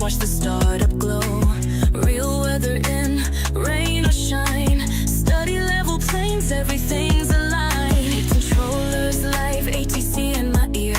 watch the startup glow. Real weather in, rain or shine. Study level planes, everything's aligned. Controllers live, ATC in my ear.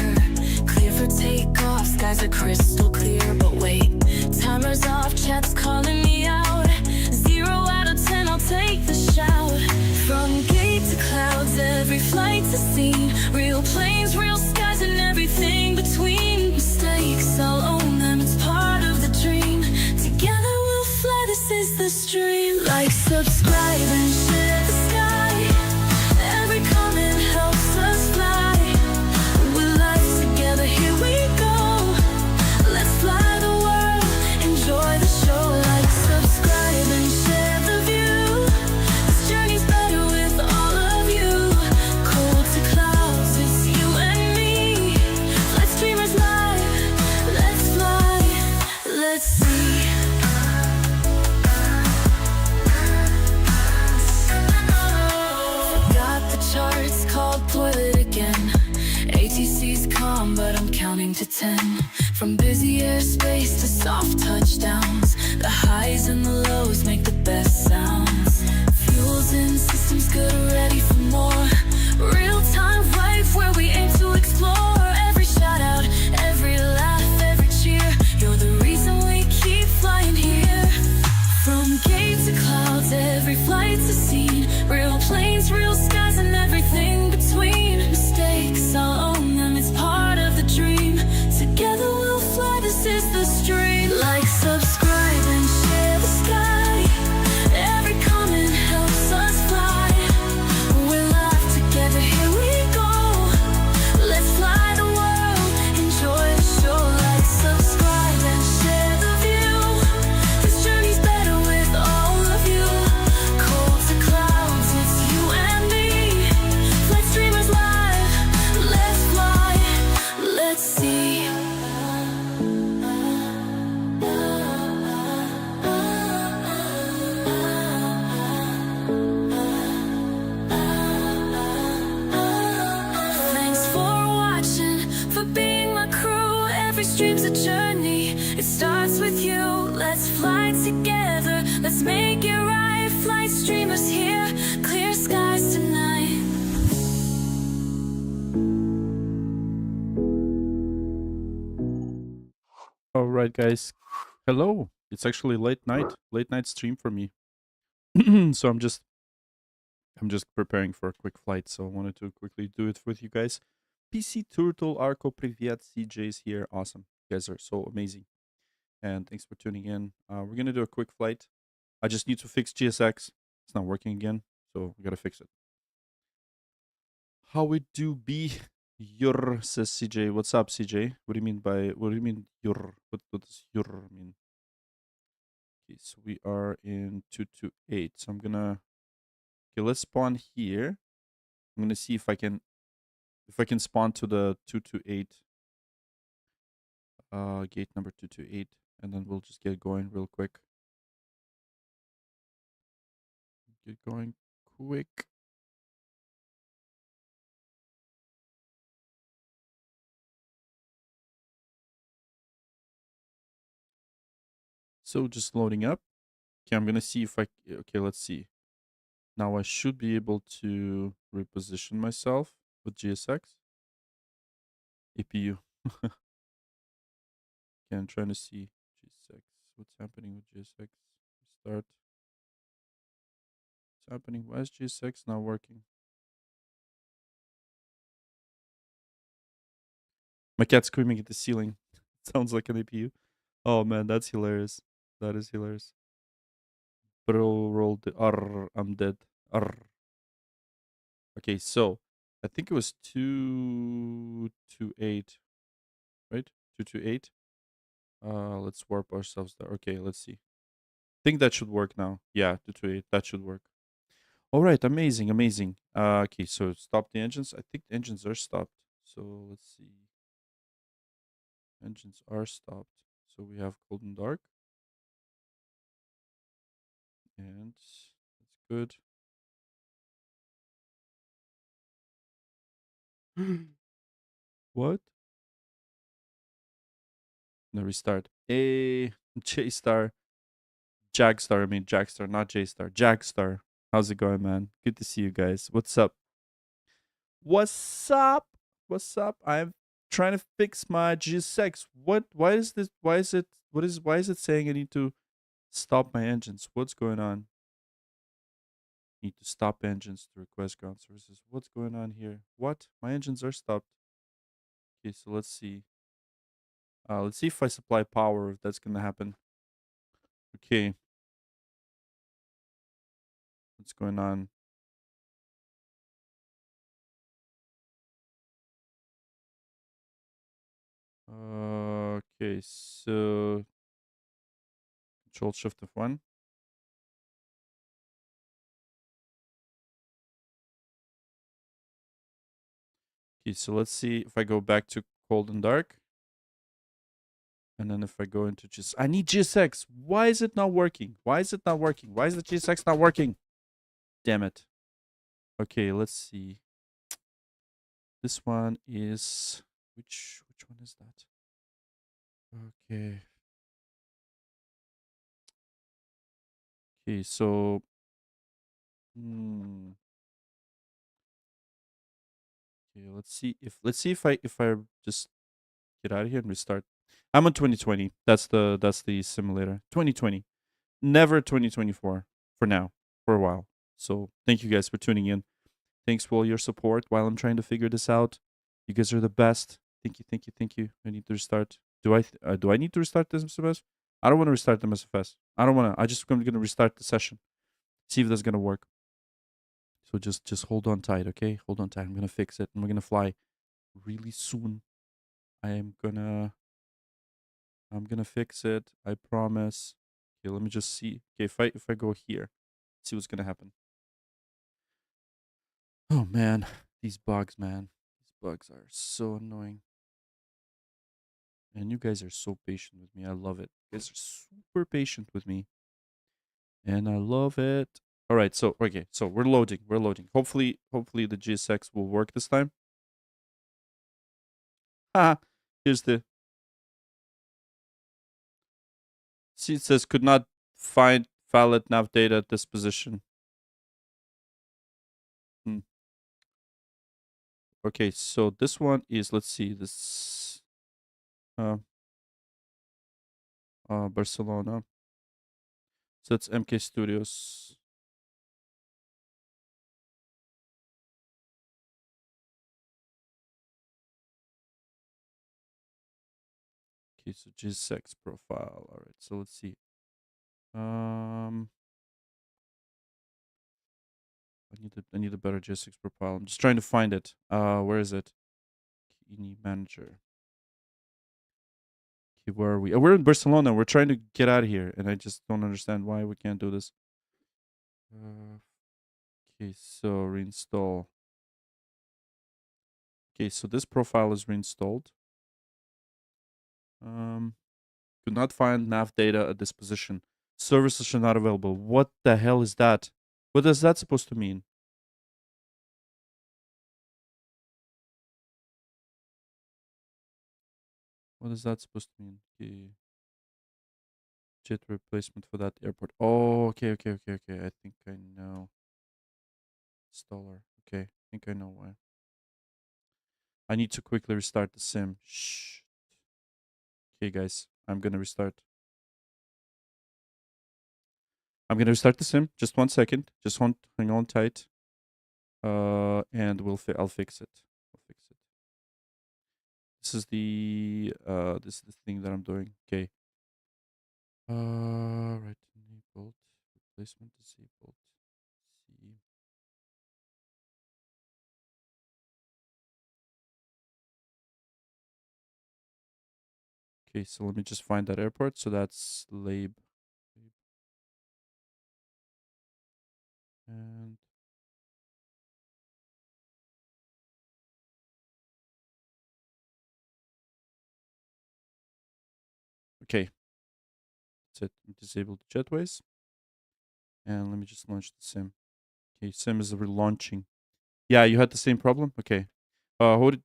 Clear for takeoff, skies are crystal clear. But wait, timer's off, chat's calling me out. 0 out of 10, I'll take the shout. From gate to clouds, every flight's a scene. Real planes, real skies, and everything between. Mistakes, I'll own them, it's part of the dream. Together we'll fly, this is the stream. Like, subscribe, and share the sky. Every comment helps us fly. We're live together, here we go. Let's fly the world, enjoy the show. Like, subscribe, and share the view. This journey's better with all of you. Cold to clouds, it's you and me. Flight streamers live, let's fly, let's see. Forgot the charts, called toilet again. ATC's calm, but I'm counting to 10. From busy airspace to soft touchdowns, the highs and the lows make the best sounds. Fuels in, systems good, ready for more. Real time, right where we aim to explore. Every shout out, every laugh, every cheer. You're the reason we keep flying here. From gate to clouds, every flight's a scene. Real planes, real skies, and everything between. Mistakes, I'll own them, it's part of the dream. Together we'll fly, this is the stream. Like, subscribe, and share the sky. Every comment helps us fly. We're live together, here we go. Let's fly the world, enjoy the show. Like, subscribe, and share the view. This journey's better with all of you. Cold to clouds, it's you and me. Flight streamers live, let's fly, let's see. Thanks for watching, for being my crew. Every stream's a journey, it starts with you. Let's fly together, let's make it right. Flight streamers here, clear skies tonight. All right, guys. Hello. It's actually late night stream for me. So I'm just preparing for a quick flight, so I wanted to quickly do it with you guys. PC Turtle Arco Privyet CJ's here. Awesome. You guys are so amazing. And thanks for tuning in. We're gonna do a quick flight. I just need to fix GSX. It's not working again, so we gotta fix it. How it do be? Your, says CJ. What's up, CJ? What do you mean your? What does your mean? Okay, so we are in 228. So I'm gonna, okay, let's spawn here. I'm gonna see if I can spawn to the 228 gate number 228, and then we'll just get going real quick. Get going quick. So just loading up. Okay, I'm gonna see if I, okay, let's see. Now I should be able to reposition myself with GSX. APU. Okay, I'm trying to see GSX. What's happening with GSX? Start. What's happening? Why is GSX not working? My cat's screaming at the ceiling. Sounds like an APU. Oh man, that's hilarious. That is hilarious. Bro rolled the R. I'm dead. R. Okay, so I think it was 228, right? 228. Let's warp ourselves there. Okay, let's see. I think that should work now. Yeah, 228. That should work. All right, amazing, amazing. Okay, so stop the engines. I think the engines are stopped. So let's see. Engines are stopped. So we have cold and dark. And that's good. What? No, restart. A J-Star. Jagstar, I mean Jagstar, not J-Star. Jagstar. How's it going, man? Good to see you guys. What's up? What's up? What's up? I'm trying to fix my G6. What? Why is this? Why is it? What is? Why is it saying I need to stop my engines? What's going on? Need to stop engines to request ground services. What's going on here? What? My engines are stopped. Okay, so let's see. Let's see if I supply power, if that's gonna happen. Okay. What's going on? Okay, so Control Shift F1. Okay, so let's see if I go back to cold and dark. And then if I go into just, I need GSX. Why is it not working? Why is it not working? Why is the GSX not working? Damn it. Okay, let's see. This one is, which one is that? Okay. Okay, so, okay, let's see if I just get out of here and restart. I'm on 2020. That's the simulator. 2020. Never 2024 for now, for a while. So thank you guys for tuning in. Thanks for all your support while I'm trying to figure this out. You guys are the best. Thank you, thank you, thank you. I need to restart. Do I need to restart this MSFS? I don't want to restart the MSFS. I don't want to. I'm gonna restart the session. See if that's gonna work. So just hold on tight, okay? Hold on tight. I'm gonna fix it, and we're gonna fly really soon. I'm gonna fix it. I promise. Okay, let me just see. Okay, if I go here, see what's gonna happen. Oh man, these bugs, man. These bugs are so annoying. And you guys are so patient with me. I love it. You guys are super patient with me. And I love it. All right, so okay, so we're loading. We're loading. Hopefully the GSX will work this time. Haha. Here's the, see, it says could not find valid nav data at this position. Okay, so this one is, let's see, this Barcelona. So it's MK Studios. Okay, so G6 profile. All right, so let's see. I need a better G6 profile. I'm just trying to find it. Where is it? Kini manager. Okay, where are we? Oh, we're in Barcelona. We're trying to get out of here, and I just don't understand why we can't do this. Okay, so reinstall. Okay, so this profile is reinstalled. Could not find nav data at this position. Services are not available. What the hell is that? What is that supposed to mean? What is that supposed to mean? Okay. Jet replacement for that airport. Oh, okay. I think I know. Installer. Okay, I think I know why. I need to quickly restart the sim. Shh. Okay, guys, I'm gonna restart. I'm gonna restart the sim. Just 1 second. Just hang on tight. And I'll fix it. I'll fix it. This is the thing that I'm doing. Okay. Right, enabled. Replacement disabled. See. Okay, so let me just find that airport. So that's LEIB. And okay, that's it. Disable the jetways. And let me just launch the sim. Okay, sim is relaunching. Yeah, you had the same problem? Okay. What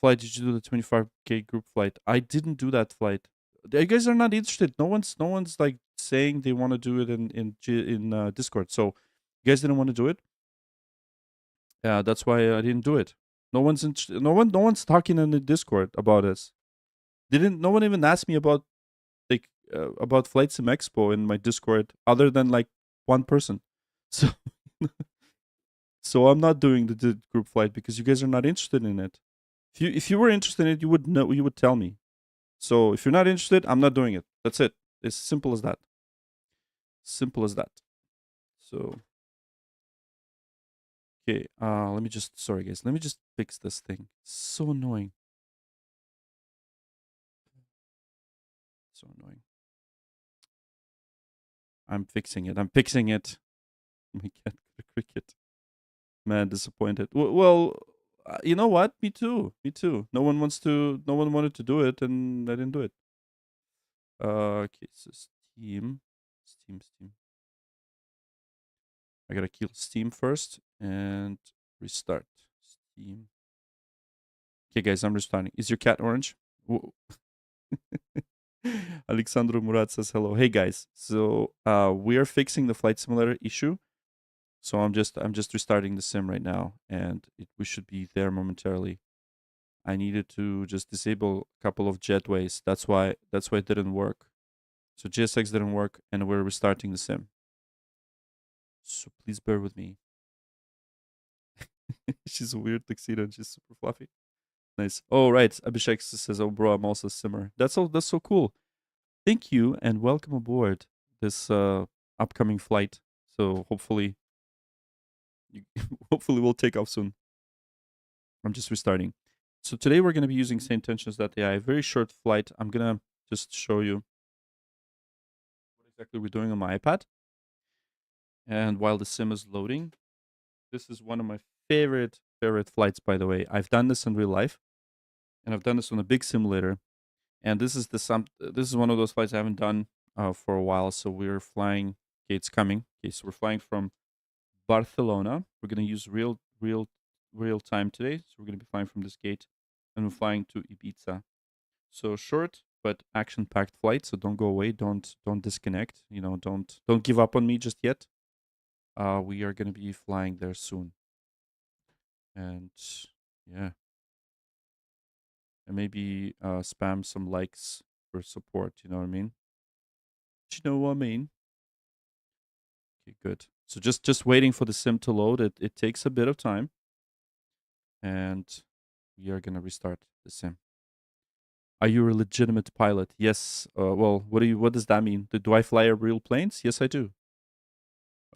flight did you do, the 25K group flight? I didn't do that flight. you guys are not interested. No one's like saying they want to do it in Discord. So you guys didn't want to do it. That's why I didn't do it. No one's no one's talking in the Discord about this. No one even asked me about about Flight Sim Expo in my Discord other than like one person. So so I'm not doing the group flight because you guys are not interested in it. If you were interested in it, you would know, you would tell me. So if you're not interested, I'm not doing it. That's it. It's simple as that. Simple as that. So okay, let me just sorry guys, let me just fix this thing. So annoying. So annoying. I'm fixing it. I'm fixing it. My cat got a cricket. Man, disappointed. Well, you know what? Me too. Me too. No one wanted to do it, and I didn't do it. Okay, so Steam. I gotta kill Steam first and restart Steam. Okay, guys, I'm restarting. Is your cat orange? Alexandro Murat says hello. Hey guys, so we are fixing the flight simulator issue. So I'm just restarting the sim right now, and we should be there momentarily. I needed to just disable a couple of jetways. That's why it didn't work. So GSX didn't work, and we're restarting the sim. So please bear with me. She's a weird tuxedo and she's super fluffy. Nice. Oh right, Abhishek says, "Oh bro, I'm also a simmer." That's so cool. Thank you and welcome aboard this upcoming flight. So hopefully, hopefully we'll take off soon. I'm just restarting. So today we're going to be using SaneTensions.ai. Very short flight. I'm going to just show you what exactly we're doing on my iPad. And while the sim is loading, this is one of my favorite flights, by the way. I've done this in real life, and I've done this on a big simulator. And this is this is one of those flights I haven't done for a while. So we're flying. Okay, it's coming. Okay, so we're flying from Barcelona. We're going to use real time today. So we're going to be flying from this gate, and we're flying to Ibiza. So short but action-packed flight. So don't go away. Don't disconnect. You know, don't give up on me just yet. We are going to be flying there soon, and yeah, and maybe spam some likes for support. You know what I mean? Do you know what I mean? Okay, good. So just waiting for the sim to load. It takes a bit of time, and we are gonna restart the sim. Are you a legitimate pilot? Yes. Well, what does that mean? Do I fly real planes? Yes, I do.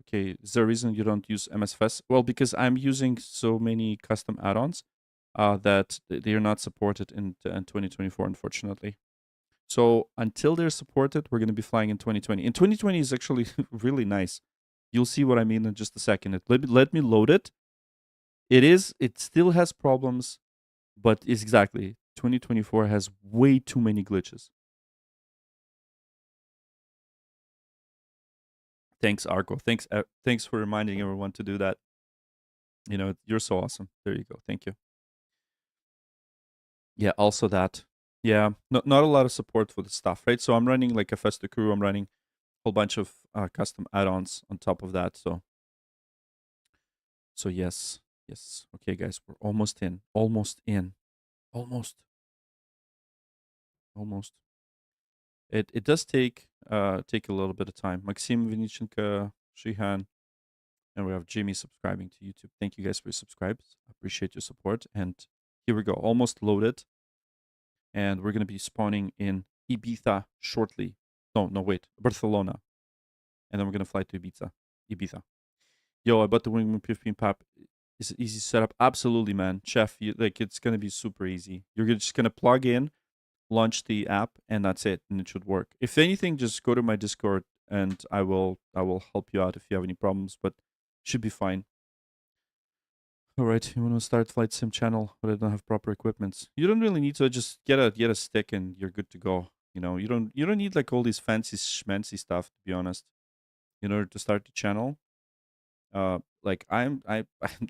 Okay. Is there a reason you don't use MSFS? Well, because I'm using so many custom add-ons that they are not supported in 2024, unfortunately. So until they're supported, we're going to be flying in 2020. In 2020 is actually really nice. You'll see what I mean in just a second. Let me load it. It still has problems, but it's exactly 2024 has way too many glitches. Thanks, Arco. Thanks for reminding everyone to do that. You know, you're so awesome. There you go. Thank you. Yeah, also that. Yeah, not a lot of support for the stuff, right? So I'm running like a Festa crew. I'm running a whole bunch of custom add-ons on top of that. So yes. Okay, guys, we're almost in. Almost. It does take a little bit of time. Maxim Vinichenko, Shihan, and we have Jimmy subscribing to YouTube. Thank you guys for your subscribes. I appreciate your support. And here we go, almost loaded. And we're gonna be spawning in Ibiza shortly. No, wait, Barcelona. And then we're gonna fly to Ibiza. Yo, I bought the Wingman Pif Pap. Is it easy setup? Absolutely, man. Chef, it's gonna be super easy. You're just gonna plug in, launch the app, and that's it, and it should work. If anything, just go to my Discord and I will help you out if you have any problems, but should be fine. All right, you want to start Flight Sim channel, but I don't have proper equipments. You don't really need to. Just get a stick and you're good to go. You know, you don't need like all these fancy schmancy stuff, to be honest, in order to start the channel. Like I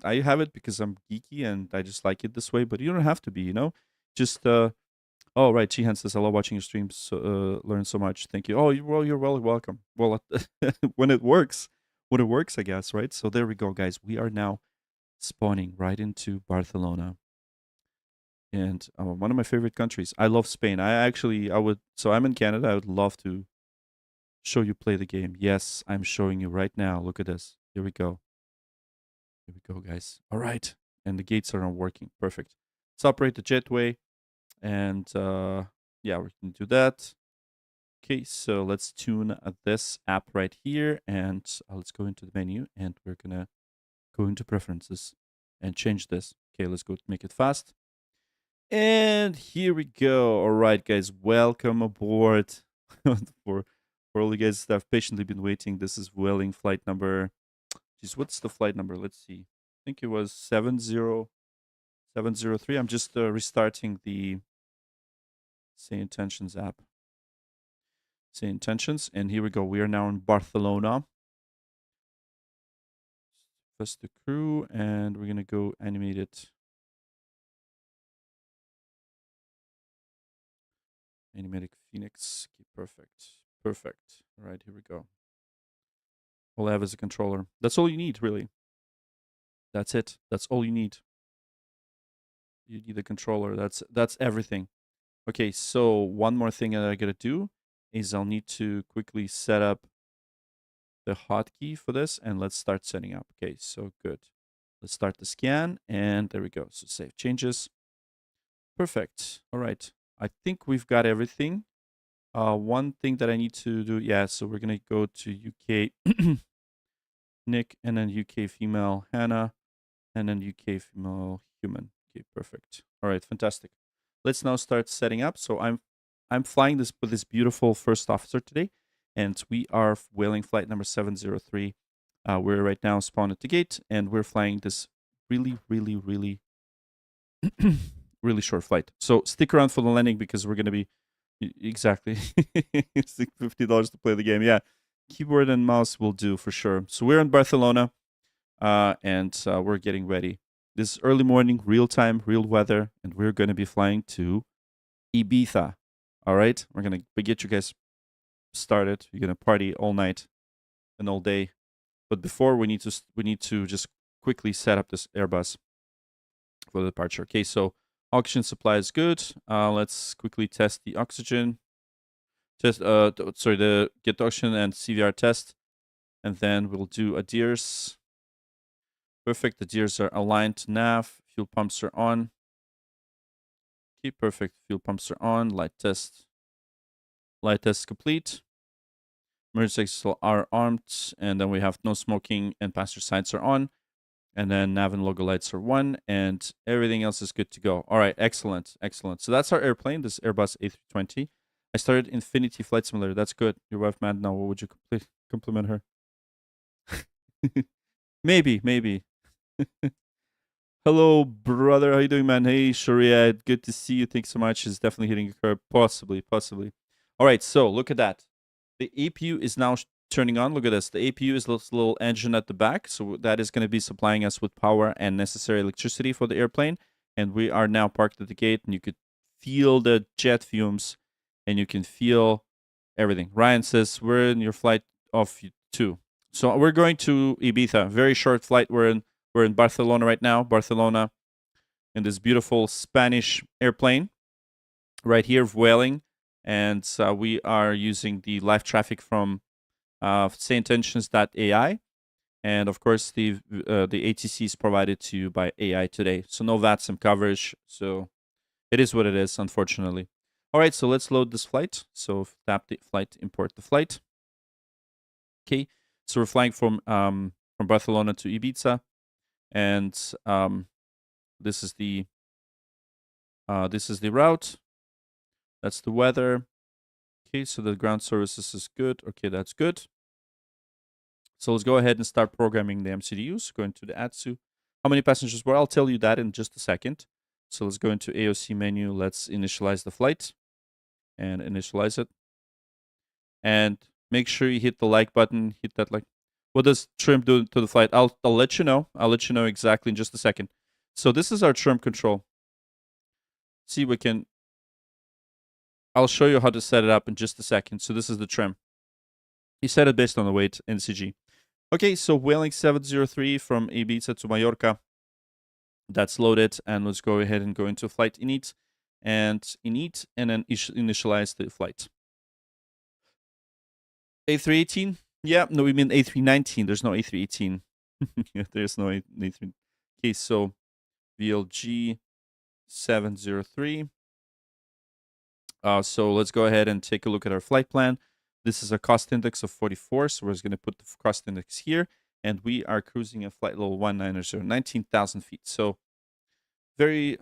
I have it because I'm geeky and I just like it this way, but you don't have to be, you know. Just Oh, right. Chihan says, I love watching your streams. Learn so much. Thank you. Oh, you're well welcome. Well, when it works, I guess, right? So there we go, guys. We are now spawning right into Barcelona. And one of my favorite countries. I love Spain. So I'm in Canada. I would love to show you play the game. Yes, I'm showing you right now. Look at this. Here we go. Here we go, guys. All right. And the gates are not working. Perfect. Let's operate the jetway. And yeah, we can do that. Okay, so let's tune this app right here. And let's go into the menu. And we're going to go into preferences and change this. Okay, let's go make it fast. And here we go. All right, guys, welcome aboard. for all you guys that have patiently been waiting, this is Vueling flight number. Geez, what's the flight number? Let's see. I think it was 70703. I'm just restarting the Say Intentions app. Say Intentions, and here we go. We are now in Barcelona. First the crew, and we're gonna go animate it. Animatic Fenix. Okay, perfect. Perfect. All right, here we go. All I have is a controller. That's all you need, really. That's it. That's all you need. You need a controller. That's everything. Okay, so one more thing that I gotta do is I'll need to quickly set up the hotkey for this, and let's start setting up. Okay, so good. Let's start the scan, and there we go. So save changes. Perfect. All right. I think we've got everything. One thing that I need to do, yeah, so we're gonna go to UK Nick, and then UK female Hannah, and then UK female human. Okay, perfect. All right, fantastic. Let's now start setting up. So I'm flying this with this beautiful first officer today, and we are Vueling flight number 703. We're right now spawned at the gate, and we're flying this really, really, really, really short flight. So stick around for the landing because we're going to be exactly it's like $50 to play the game. Yeah, keyboard and mouse will do for sure. So we're in Barcelona, and we're getting ready. This is early morning, real time, real weather, and we're going to be flying to Ibiza. All right, we're going to get you guys started. You're going to party all night and all day. But before we need to just quickly set up this Airbus for the departure. Okay, so oxygen supply is good. Let's quickly test the oxygen. Get the oxygen and CVR test, and then we'll do ADIRS. Perfect. The ADIRS are aligned to nav. Fuel pumps are on. Okay, perfect. Fuel pumps are on. Light test complete. Emergency exits are armed, and then we have no smoking and passenger sides are on. And then nav and logo lights are 1, and everything else is good to go. All right, excellent, excellent. So that's our airplane, this Airbus A320. I started Infinity Flight Simulator. That's good. Your wife mad now. What would you compliment her? maybe. Hello, brother. How you doing, man? Hey, Sharia. Good to see you. Thanks so much. It's definitely hitting a curve. Possibly. All right, so look at that. The APU is now turning on. Look at this. The APU is this little engine at the back. So that is going to be supplying us with power and necessary electricity for the airplane. And we are now parked at the gate, and you could feel the jet fumes, and you can feel everything. Ryan says, we're in your flight of 2. So we're going to Ibiza. Very short flight. We're in Barcelona right now. Barcelona in this beautiful Spanish airplane right here, Vueling. And we are using the live traffic from sayintentions.ai. And of course, the ATC is provided to you by AI today. So no VATSIM coverage. So it is what it is, unfortunately. All right, so let's load this flight. So tap the flight, import the flight. Okay, so we're flying from Barcelona to Ibiza, and this is the route. That's the weather. Okay, so the ground services is good. Okay, that's good. So let's go ahead and start programming the MCDUs. Go into the ATSU. How many passengers were? I'll tell you that in just a second. So let's go into AOC menu. Let's initialize the flight and initialize it. And make sure you hit the like button. Hit that like. What does trim do to the flight? I'll let you know. I'll let you know exactly in just a second. So this is our trim control. See, we can I'll show you how to set it up in just a second. So this is the trim. You set it based on the weight in CG. Okay, so Whaling 703 from Ibiza to Mallorca. That's loaded, and let's go ahead and go into flight init, and then initialize the flight. A318? Yeah, no, we mean A319. There's no A318. There's no A3. Okay, so VLG 703. So let's go ahead and take a look at our flight plan. This is a cost index of 44, so we're just going to put the cost index here, and we are cruising a flight level 190, 19,000 feet. So very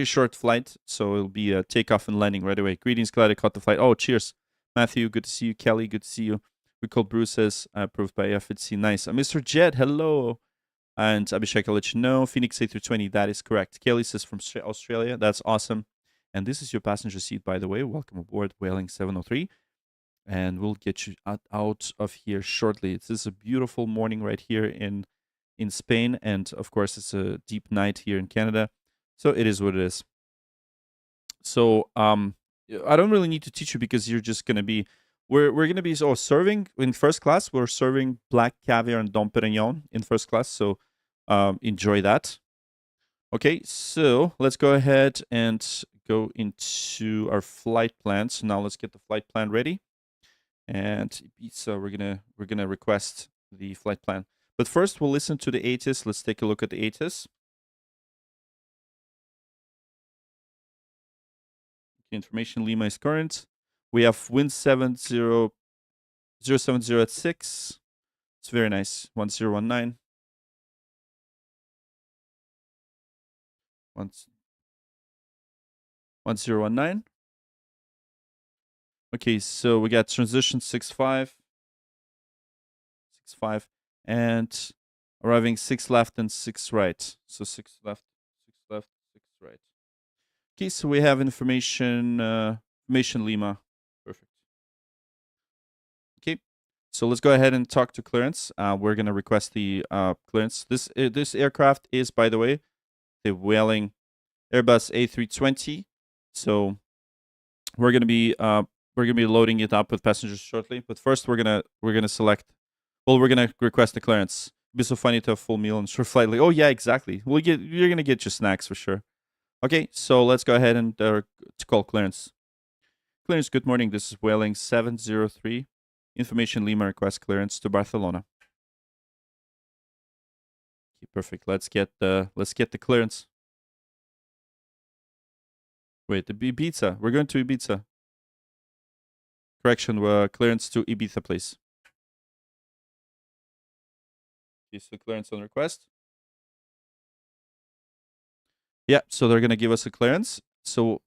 short flight, so it'll be a takeoff and landing right away. Greetings, glad I caught the flight. Oh, cheers. Matthew, good to see you. Kelly, good to see you. We called Bruce says, approved by FTC. Nice. Mr. Jed, hello. And Abhishek, I'll let you know. Fenix A320, that is correct. Kelly says from Australia. That's awesome. And this is your passenger seat, by the way. Welcome aboard Whaling 703. And we'll get you out of here shortly. This is a beautiful morning right here in Spain. And, of course, it's a deep night here in Canada. So it is what it is. So I don't really need to teach you because you're just going to be... We're going to be serving in first class. We're serving black caviar and Dom Perignon in first class. So enjoy that. Okay, so let's go ahead and go into our flight plan. So now let's get the flight plan ready. And Ibiza, we're gonna request the flight plan. But first, we'll listen to the ATIS. Let's take a look at the ATIS. Information Lima is current. We have wind 070 at 6. It's very nice. 1019. 1019. Okay, so we got transition 65. 65. And arriving 6 left and 6 right. So 6 left, 6 right. Okay, so we have information Lima. Perfect. Okay, so let's go ahead and talk to clearance. We're gonna request the clearance. This aircraft is, by the way, the Whaling Airbus A320. So we're gonna be loading it up with passengers shortly. But first, we're gonna select. Well, we're gonna request the clearance. It'd be so funny to have full meal and short flight. Like, oh yeah, exactly. You're gonna get your snacks for sure. Okay, so let's go ahead and call clearance. Clearance, good morning. This is Whaling 703. Information Lima request clearance to Barcelona. Okay, perfect. Let's get the clearance. Wait, the Ibiza. We're going to Ibiza. Correction, clearance to Ibiza, please. Okay, so clearance on request. Yeah, so they're going to give us a clearance. So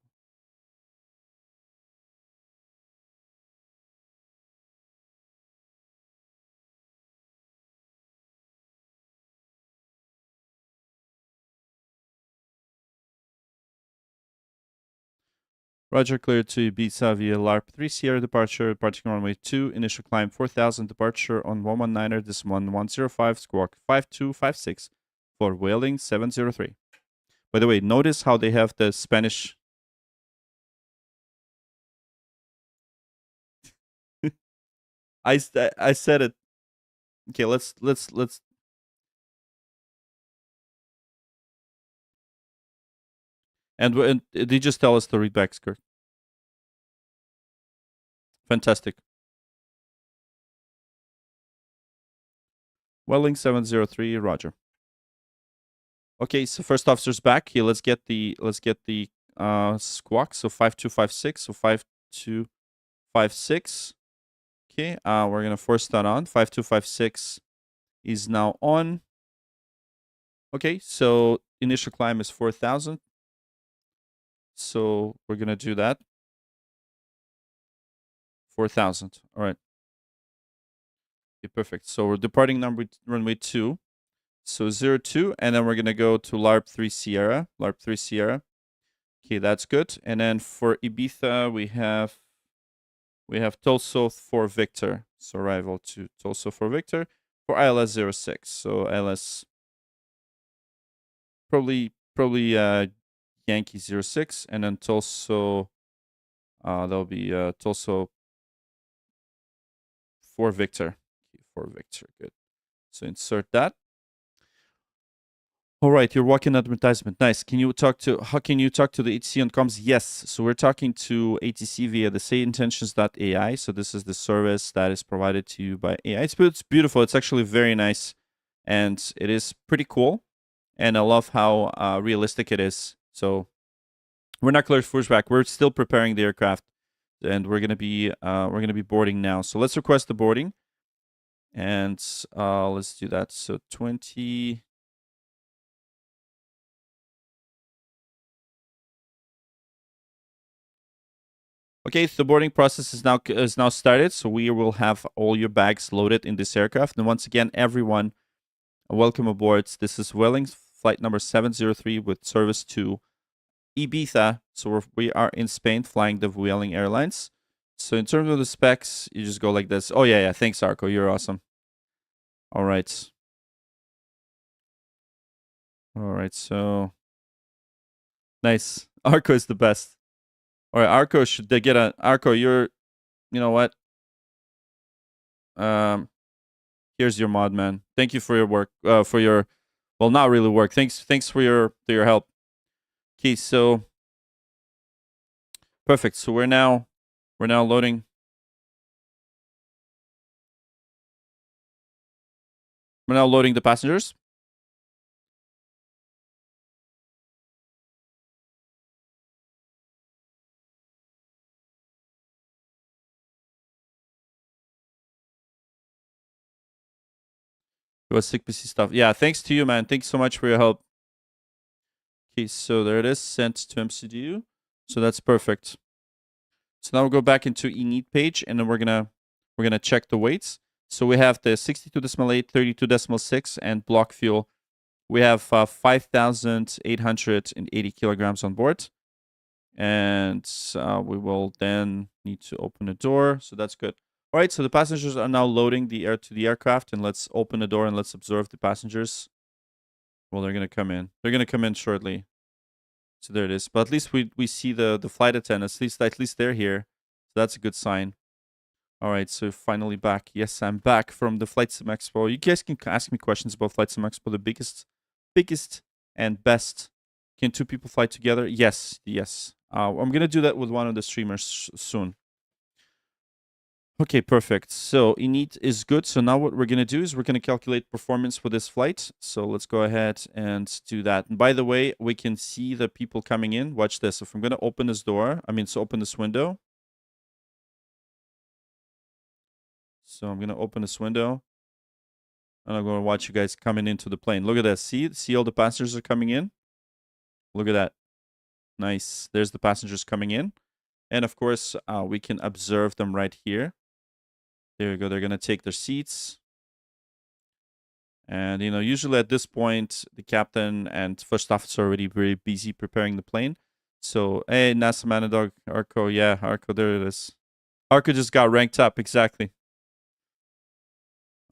Roger, cleared to Ibiza via LARP 3 Sierra departure, departing runway 2, initial climb 4000, departure on 119er, this 1105, squawk 5256 for Whaling 703. By the way, notice how they have the Spanish. I said it. Okay, let's. And they just tell us to read back, Skirt. Fantastic. Whaling 703, Roger. Okay, so first officer's back. Here, let's get the squawk. So 5256. So 5256. Okay, we're gonna force that on. 5256 is now on. Okay, so initial climb is 4000. So we're gonna do that. 4000. All right. Okay, perfect. So we're departing runway 2. So 02, and then we're gonna go to LARP 3 Sierra. LARP 3 Sierra. Okay, that's good. And then for Ibiza, we have Tulsa for Victor. So arrival to Tulsa for Victor for ILS 06. So ILS probably Yankee 06, and then Tulsa That'll be Tulsa for Victor. For Victor, good. So insert that. All right, you're walking advertisement. Nice. Can you talk to the ATC on comms? Yes. So we're talking to ATC via the sayintentions.ai. So this is the service that is provided to you by AI. It's beautiful. It's actually very nice, and it is pretty cool. And I love how realistic it is. So we're not cleared for pushback. We're still preparing the aircraft, and we're gonna be boarding now. So let's request the boarding, and let's do that. So 20. Okay, so the boarding process is now started. So we will have all your bags loaded in this aircraft. And once again, everyone, welcome aboard. This is Wellings, flight number 703 with service to Ibiza. So we are in Spain flying the Vueling Airlines. So in terms of the specs, you just go like this. Oh, yeah. Thanks, Arco. You're awesome. All right. All right, so nice. Arco is the best. All right, Arco, should they get a... Arco, you know what? Here's your mod, man. Thank you for your work, well, not really work. Thanks for your help. Okay, so perfect. So we're now loading. We're now loading the passengers. It was sick PC stuff. Yeah, thanks to you, man. Thanks so much for your help. Okay, so there it is, sent to MCDU. So that's perfect. So now we'll go back into init page, and then we're gonna check the weights. So we have the 62.8, 32.6, and block fuel. We have 5,880 kilograms on board, and we will then need to open the door. So that's good. All right, so the passengers are now loading the aircraft, and let's open the door and let's observe the passengers. Well, they're gonna come in. They're gonna come in shortly. So there it is. But at least we see the flight attendants. At least they're here. So that's a good sign. All right, so finally back. Yes, I'm back from the Flight Sim Expo. You guys can ask me questions about Flight Sim Expo. The biggest and best. Can two people fly together? Yes. I'm gonna do that with one of the streamers soon. Okay, perfect. So init is good. So now what we're going to do is we're going to calculate performance for this flight. So let's go ahead and do that. And by the way, we can see the people coming in. Watch this. If I'm going to open this door, open this window. So I'm going to open this window, and I'm going to watch you guys coming into the plane. Look at this. See all the passengers are coming in? Look at that. Nice. There's the passengers coming in. And of course, we can observe them right here. There you go. They're going to take their seats. And, usually at this point, the captain and first officer are already very busy preparing the plane. So, hey, NASA Manadog, Arco. Yeah, Arco, there it is. Arco just got ranked up. Exactly.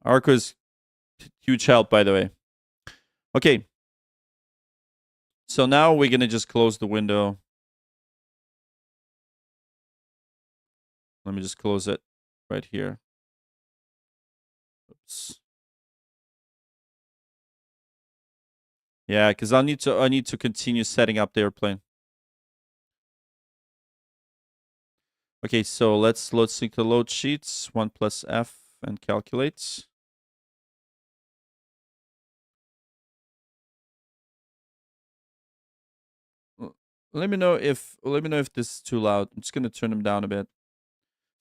Arco is huge help, by the way. Okay. So now we're going to just close the window. Let me just close it right here. Oops. Yeah, because I need to continue setting up the airplane. Okay, so let's sync the load sheets. 1 plus F and calculate. Let me know if this is too loud. I'm just gonna turn them down a bit.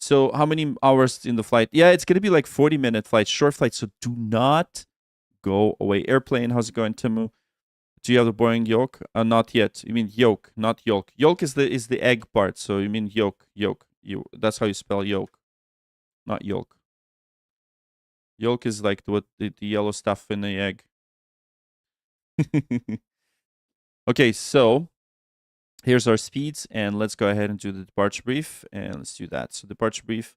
So how many hours in the flight? Yeah, it's gonna be like 40-minute flight, short flight. So do not go away. Airplane, how's it going, Timu? Do you have the boring yolk? Not yet. You mean yolk, not yolk. Yolk is the egg part. So you mean yolk. That's how you spell yolk, not yolk. Yolk is like the yellow stuff in the egg. Okay, so here's our speeds, and let's go ahead and do the departure brief, and let's do that. So departure brief,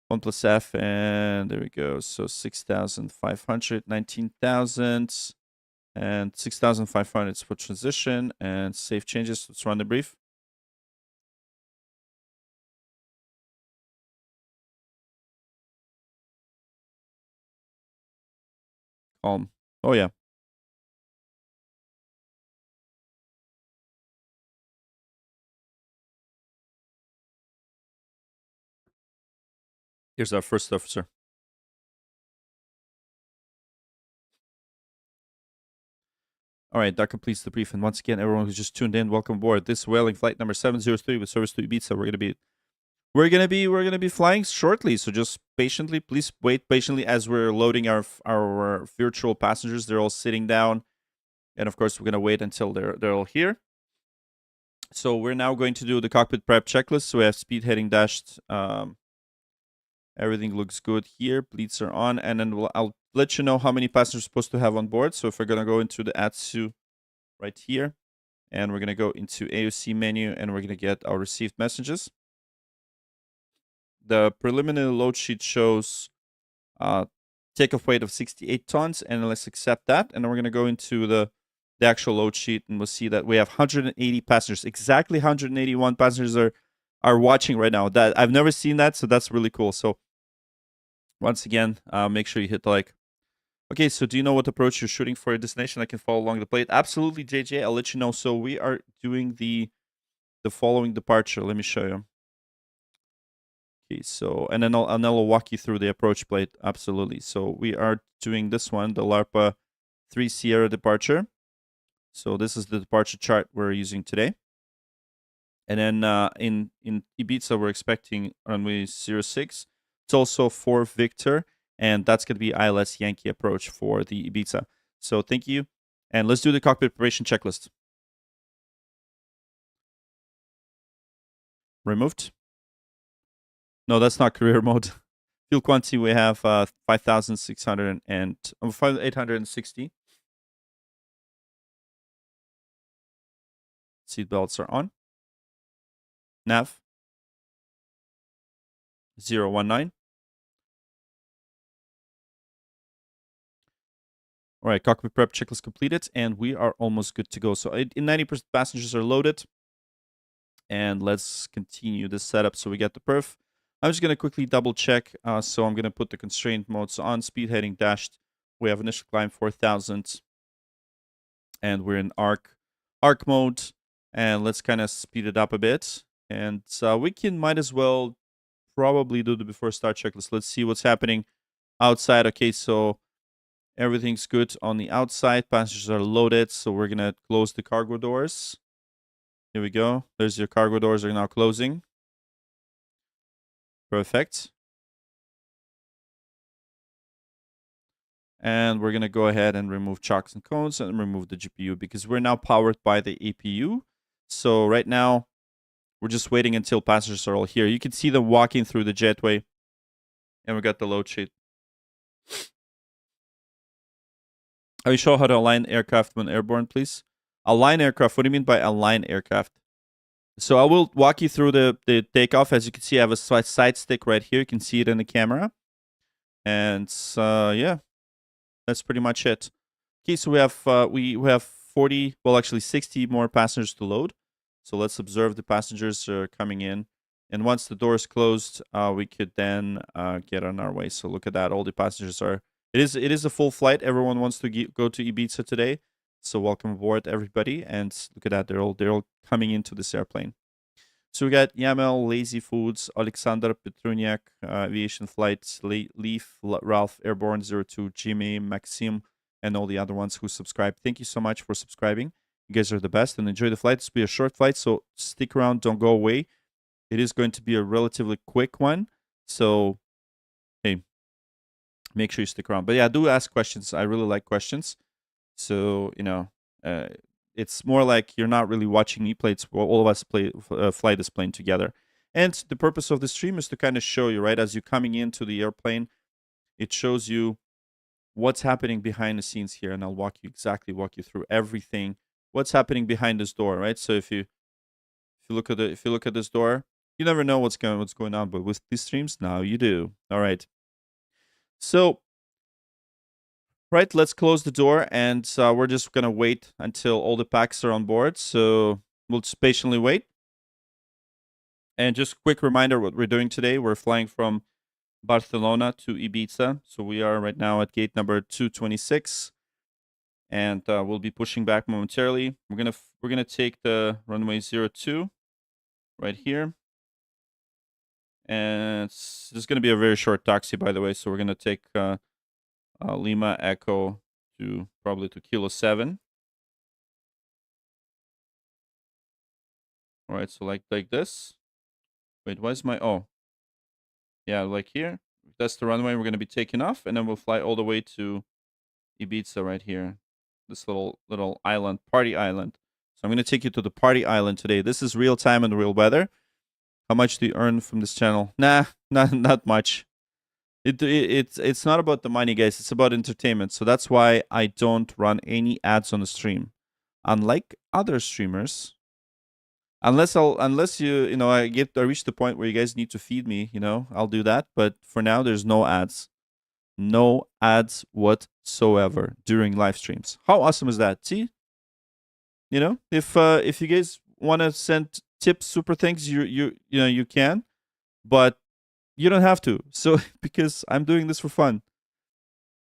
1 plus F, and there we go. So 6,500, 19,000, and 6,500 for transition, and save changes. Let's run the brief. calm. Oh yeah. Here's our first officer. All right, that completes the brief. And once again, everyone who's just tuned in, welcome aboard. This is Whaling flight number 703 with service to Ibiza. We're gonna be flying shortly. So just patiently, please wait patiently as we're loading our virtual passengers. They're all sitting down, and of course, we're gonna wait until they're all here. So we're now going to do the cockpit prep checklist. So we have speed heading dashed. Everything looks good here. Bleeds are on, and then I'll let you know how many passengers we're supposed to have on board. So if we're gonna go into the ATSU right here, and we're gonna go into AOC menu, and we're gonna get our received messages. The preliminary load sheet shows takeoff weight of 68 tons, and let's accept that. And then we're gonna go into the actual load sheet, and we'll see that we have 180 passengers. Exactly 181 passengers are watching right now. That I've never seen that, so that's really cool. So once again, make sure you hit the like. Okay, so do you know what approach you're shooting for your destination? I can follow along the plate. Absolutely, JJ. I'll let you know. So we are doing the following departure. Let me show you. Okay, so and then I'll walk you through the approach plate. Absolutely. So we are doing this one, the LARPA 3 Sierra departure. So this is the departure chart we're using today. And then in Ibiza, we're expecting runway 06. It's also for Victor, and that's going to be ILS Yankee approach for the Ibiza. So thank you, and let's do the cockpit preparation checklist. Removed. No, that's not career mode. Fuel quantity, we have 5,600 and 860. Seatbelts are on. Nav 019. All right, cockpit prep checklist completed, and we are almost good to go. So 90% passengers are loaded, and let's continue the setup. So we got the perf. I'm just going to quickly double check. So I'm going to put the constraint modes on, speed heading dashed. We have initial climb 4,000, and we're in arc mode. And let's kind of speed it up a bit. And we might as well probably do the before start checklist. Let's see what's happening outside. Okay, so everything's good on the outside. Passengers are loaded, so we're gonna close the cargo doors. Here we go. There's your cargo doors are now closing. Perfect. And we're gonna go ahead and remove chocks and cones and remove the GPU because we're now powered by the APU. So right now, we're just waiting until passengers are all here. You can see them walking through the jetway. And we got the load sheet. I will show how to align aircraft when airborne, please. Align aircraft. What do you mean by align aircraft? So I will walk you through the takeoff. As you can see, I have a side stick right here. You can see it in the camera. And yeah, that's pretty much it. Okay, so we have 40, well, actually 60 more passengers to load. So let's observe the passengers coming in. And once the door is closed, we could then get on our way. So look at that. All the passengers are... It is a full flight. Everyone wants to go to Ibiza today. So welcome aboard, everybody. And look at that. They're all coming into this airplane. So we got Yamel, Lazy Foods, Alexander Petruniak, Aviation Flights, Leaf, Ralph, Airborne 02, Jimmy, Maxim, and all the other ones who subscribe. Thank you so much for subscribing. You guys are the best, and enjoy the flight. This will be a short flight, so stick around. Don't go away. It is going to be a relatively quick one, so hey, make sure you stick around. But yeah, do ask questions. I really like questions. So, you know, it's more like you're not really watching me play. It's all of us fly this plane together. And the purpose of the stream is to kind of show you, right, as you're coming into the airplane, it shows you what's happening behind the scenes here, and I'll walk you through everything. What's happening behind this door, right? So if you look at this door, you never know what's going on, but with these streams, now you do. All right. So, right, let's close the door, and we're just gonna wait until all the packs are on board. So we'll just patiently wait. And just quick reminder, what we're doing today: we're flying from Barcelona to Ibiza. So we are right now at gate number 226, and we'll be pushing back momentarily. We're gonna take the runway 02 right here, and this is gonna be a very short taxi, by the way. So we're gonna take Lima Echo to probably to Kilo 7. All right, so like this. Wait, why is my yeah, like here. That's the runway we're gonna be taking off, and then we'll fly all the way to Ibiza right here. This little island, party island. So I'm gonna take you to the party island today. This is real time and real weather. How much do you earn from this channel? Nah, not much. It's not about the money, guys. It's about entertainment. So that's why I don't run any ads on the stream, unlike other streamers. Unless I reach the point where you guys need to feed me, I'll do that. But for now, there's no ads. No ads whatsoever during live streams. How awesome is that? See? If you guys want to send tips, super things, you can, but you don't have to. So because I'm doing this for fun.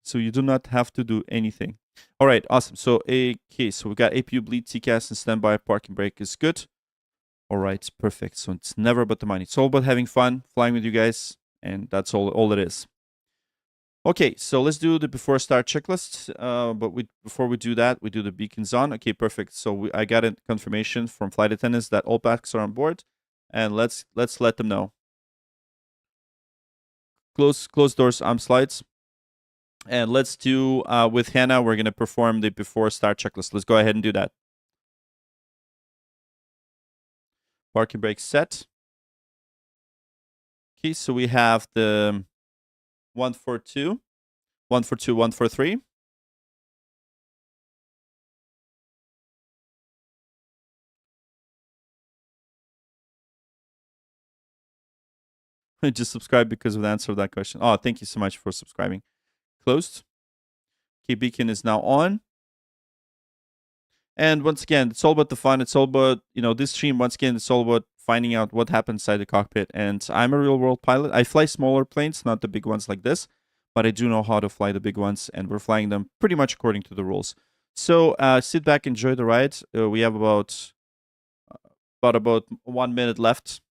So you do not have to do anything. All right, awesome. So so we got APU bleed, TCAS, and standby. Parking brake is good. All right, perfect. So it's never about the money. It's all about having fun, flying with you guys, and that's all it is. Okay, so let's do the before start checklist. Before we do that, we do the beacons on. Okay, perfect. So I got a confirmation from flight attendants that all packs are on board, and let's let them know. Close doors, slides, and let's do with Hannah. We're gonna perform the before start checklist. Let's go ahead and do that. Parking brake set. Okay, so we have the 142, 142, 143. I just subscribed because of the answer of that question. Oh, thank you so much for subscribing. Closed. Okay, beacon is now on. And once again, it's all about the fun. It's all about, this stream, once again, it's all about finding out what happens inside the cockpit. And I'm a real world pilot. I fly smaller planes, not the big ones like this, but I do know how to fly the big ones, and we're flying them pretty much according to the rules. So sit back, enjoy the ride. We have about 1 minute left.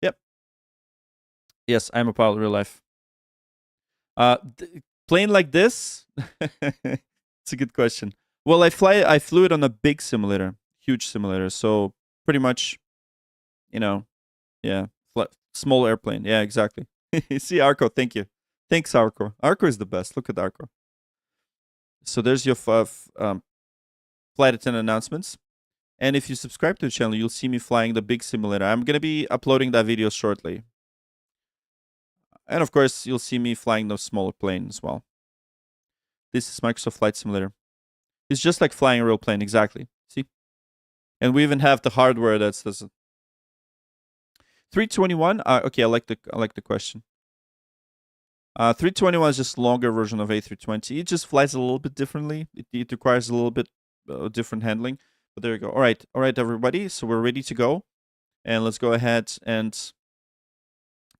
Yep. Yes, I'm a pilot in real life. Plane like this? It's a good question. Well, I flew it on a big simulator, huge simulator. So pretty much, yeah, small airplane. Yeah, exactly. See, Arco, thank you. Thanks, Arco. Arco is the best. Look at Arco. So there's your flight attendant announcements. And if you subscribe to the channel, you'll see me flying the big simulator. I'm going to be uploading that video shortly. And of course, you'll see me flying the smaller plane as well. This is Microsoft Flight Simulator. It's just like flying a real plane, exactly. See? And we even have the hardware that's 321. Okay, I like the question. 321 is just longer version of A320. It just flies a little bit differently. It requires a little bit different handling. But there you go. All right, everybody. So we're ready to go, and let's go ahead and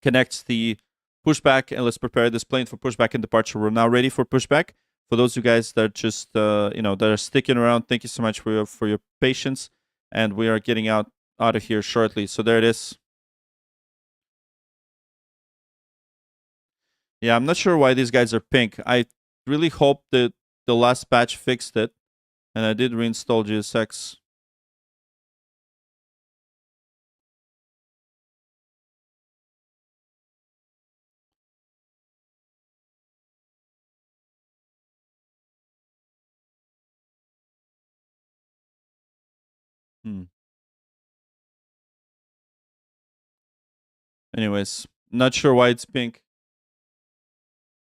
connect the pushback, and let's prepare this plane for pushback and departure. We're now ready for pushback. For those of you guys that just that are sticking around, thank you so much for your patience, and we are getting out of here shortly. So there it is. Yeah, I'm not sure why these guys are pink. I really hope that the last patch fixed it, and I did reinstall GSX. Anyways, not sure why it's pink,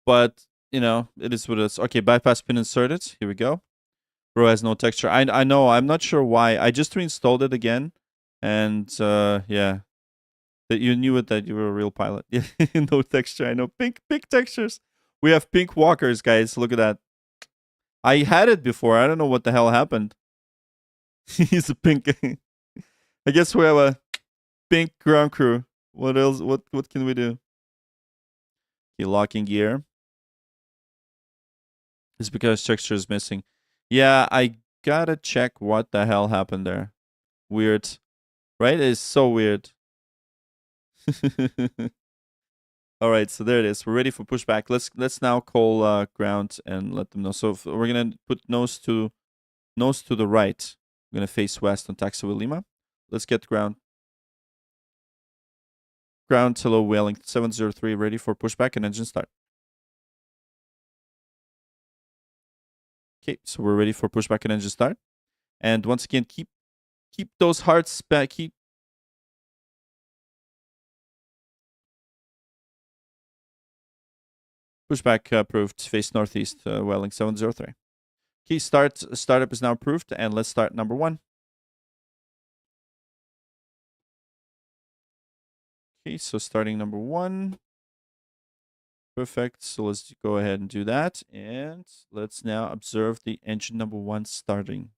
but it is what it is. Okay, bypass pin inserted. Here we go. Bro has no texture. I know. I'm not sure why. I just reinstalled it again, and yeah, that you knew it that you were a real pilot. Yeah, no texture. I know. Pink textures. We have pink walkers, guys. Look at that. I had it before. I don't know what the hell happened. He's a pink. I guess we have a pink ground crew. What else? What can we do? Okay, locking gear. It's because texture is missing. Yeah, I gotta check what the hell happened there. Weird. Right? It's so weird. All right, so there it is. We're ready for pushback. Let's now call ground and let them know. So we're gonna put nose to the right. We're gonna face west on taxiway Lima. Let's get ground. Ground, hello, Wellington 703, ready for pushback and engine start. Okay, so we're ready for pushback and engine start. And once again, keep those hearts back. Keep pushback approved. Face northeast, Welling 703. Okay, startup is now approved, and let's start number 1. Okay, so starting number 1. Perfect. So let's go ahead and do that, and let's now observe the engine number 1 starting.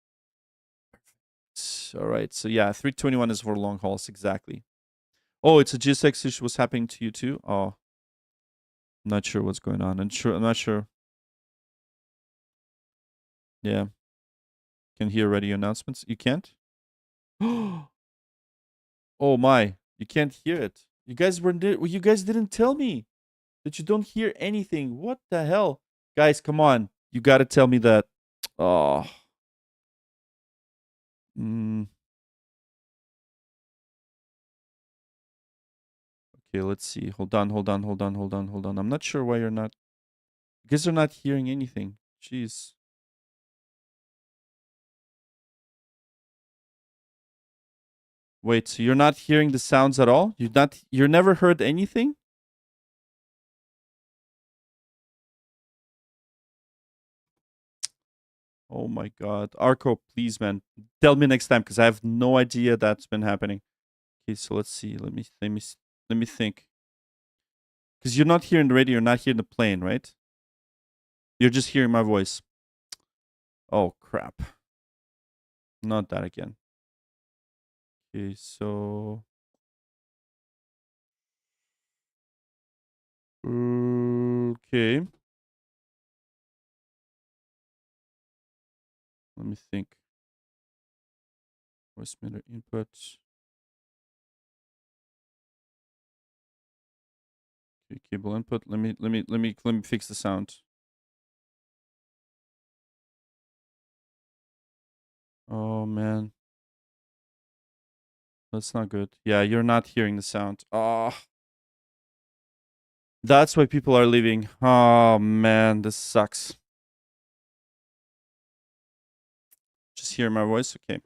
All right, so yeah, 321 is for long hauls, exactly. Oh, it's a GSX issue was happening to you too? Oh, I'm not sure what's going on. I'm not sure. Yeah. Can hear radio announcements. You can't? Oh my, you can't hear it. You guys didn't tell me that you don't hear anything. What the hell? Guys, come on. You got to tell me that. Oh. Okay, let's see. Hold on. I'm not sure why you're not. You guys are not hearing anything. Jeez. Wait, so you're not hearing the sounds at all? You're never heard anything? Oh my god. Arco, please, man. Tell me next time, because I have no idea that's been happening. Okay, so let's see. Let me think. Because you're not hearing the radio, you're not hearing the plane, right? You're just hearing my voice. Oh, crap. Not that again. Okay, so... Okay. Let me think. Voice meter input. Okay, cable input. Let me fix the sound. Oh man. That's not good. Yeah, you're not hearing the sound. Oh. That's why people are leaving. Oh man, this sucks. Just hear my voice? Okay.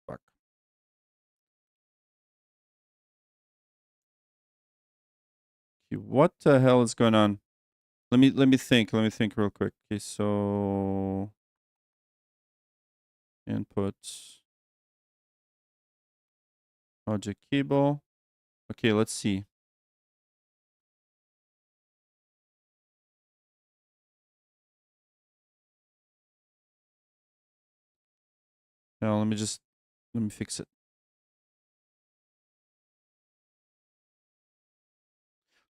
Fuck. Okay, what the hell is going on? Let me think. Let me think real quick. Okay, so input project cable. Okay, let's see. Now let me fix it.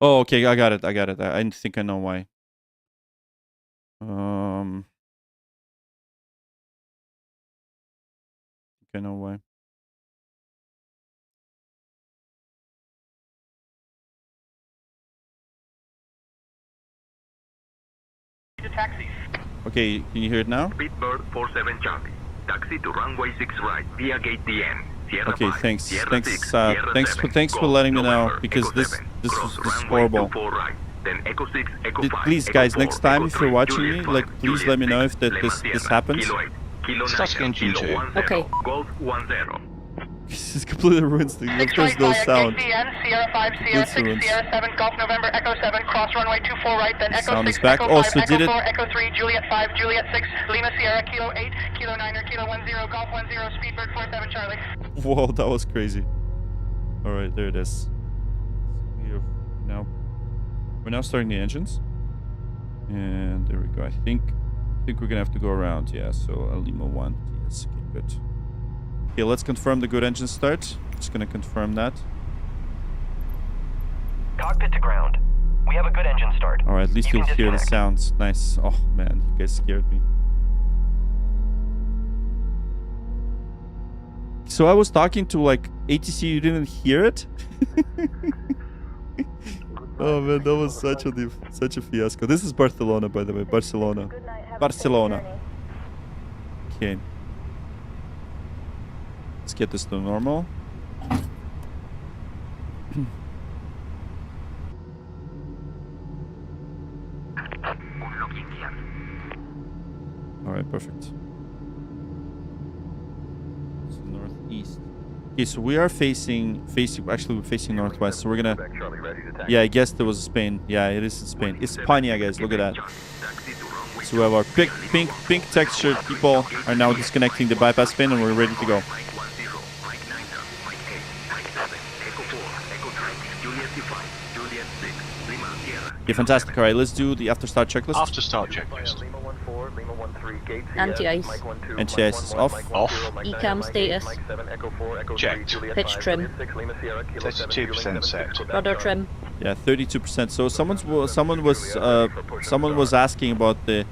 Oh, okay, I got it. I think I know why. I think I know why. Taxi. Okay, can you hear it now? Speedbird 47 Charlie. Taxi to runway 6 right via gate DN. Sierra Okay, 5, thanks. Sierra Thanks 6, Sierra thanks 7, for letting me know, November, because Echo this 7, is runway horrible. 24 right, then Echo 6, Echo 5, Please, Echo guys, 4, next time Echo if 3, you're watching Juliet me, 5, like, please Juliet let me know 6, if that Lima this Sierra, happens. Kilo 8, Kilo Starts 9, getting Kilo G2. 10, Okay. Golf 10. This is completely ruins things. Of course, no sound. Sierra 5, Sierra 6, Ruins. Sierra 7, Golf November, Echo 7, cross runway 24 right, then Echo Sound 6, is back. Echo Oh, 5, so Echo did 4, it? Echo 3, Juliet 5, Juliet 6, Lima Sierra, Kilo 8, Kilo 9 or Kilo 10, Golf 10, Speedbird 47 Charlie. Whoa, that was crazy. All right, there it is. We're now starting the engines, and there we go. I think we're gonna have to go around. Yeah, so Lima 1. Yes, okay, good. Okay, let's confirm the good engine start. Just gonna confirm that. Cockpit to ground. We have a good engine start. All right, at least You you'll can hear the disconnect. sounds. Nice. Oh man, you guys scared me. So I was talking to like ATC, you didn't hear it? Oh man, that was such a fiasco. This is Barcelona, by the way. Barcelona. Barcelona. Okay. Let's get this to normal. All right, perfect. So northeast. Okay, so we are facing. Actually, we're facing northwest. So we're gonna. Yeah, I guess there was Spain. Yeah, it is in Spain. España, guys. Look at that. So we have our pink textured people are now disconnecting the bypass pin, and we're ready to go. Okay, fantastic. All right, let's do the after start checklist. After start checklist. Anti-ice. Anti-ice is off. Off. Ecam status. Checked. Pitch trim. 32% set. Rudder trim. Yeah, 32%. So someone was asking about the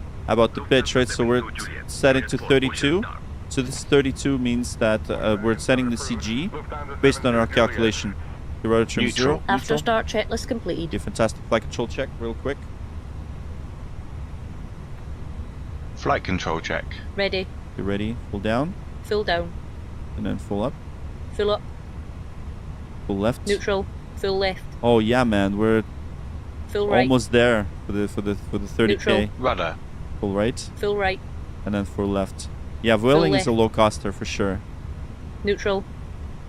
pitch, right? So we're setting to 32. So this 32 means that we're setting the CG based on our calculation. The rudder trim Neutral. 0. After start checklist completed. Okay, fantastic. Flight control check, real quick. Flight control check. Ready. You ready? Full down, Full down. and then full up, Full up. full left. Neutral. Full left. Oh yeah, man, we're Full right. almost there for the 30K. Neutral. Rudder. Full right, Full right. and then full left. Yeah, Vueling is a left. low coster for sure. Neutral.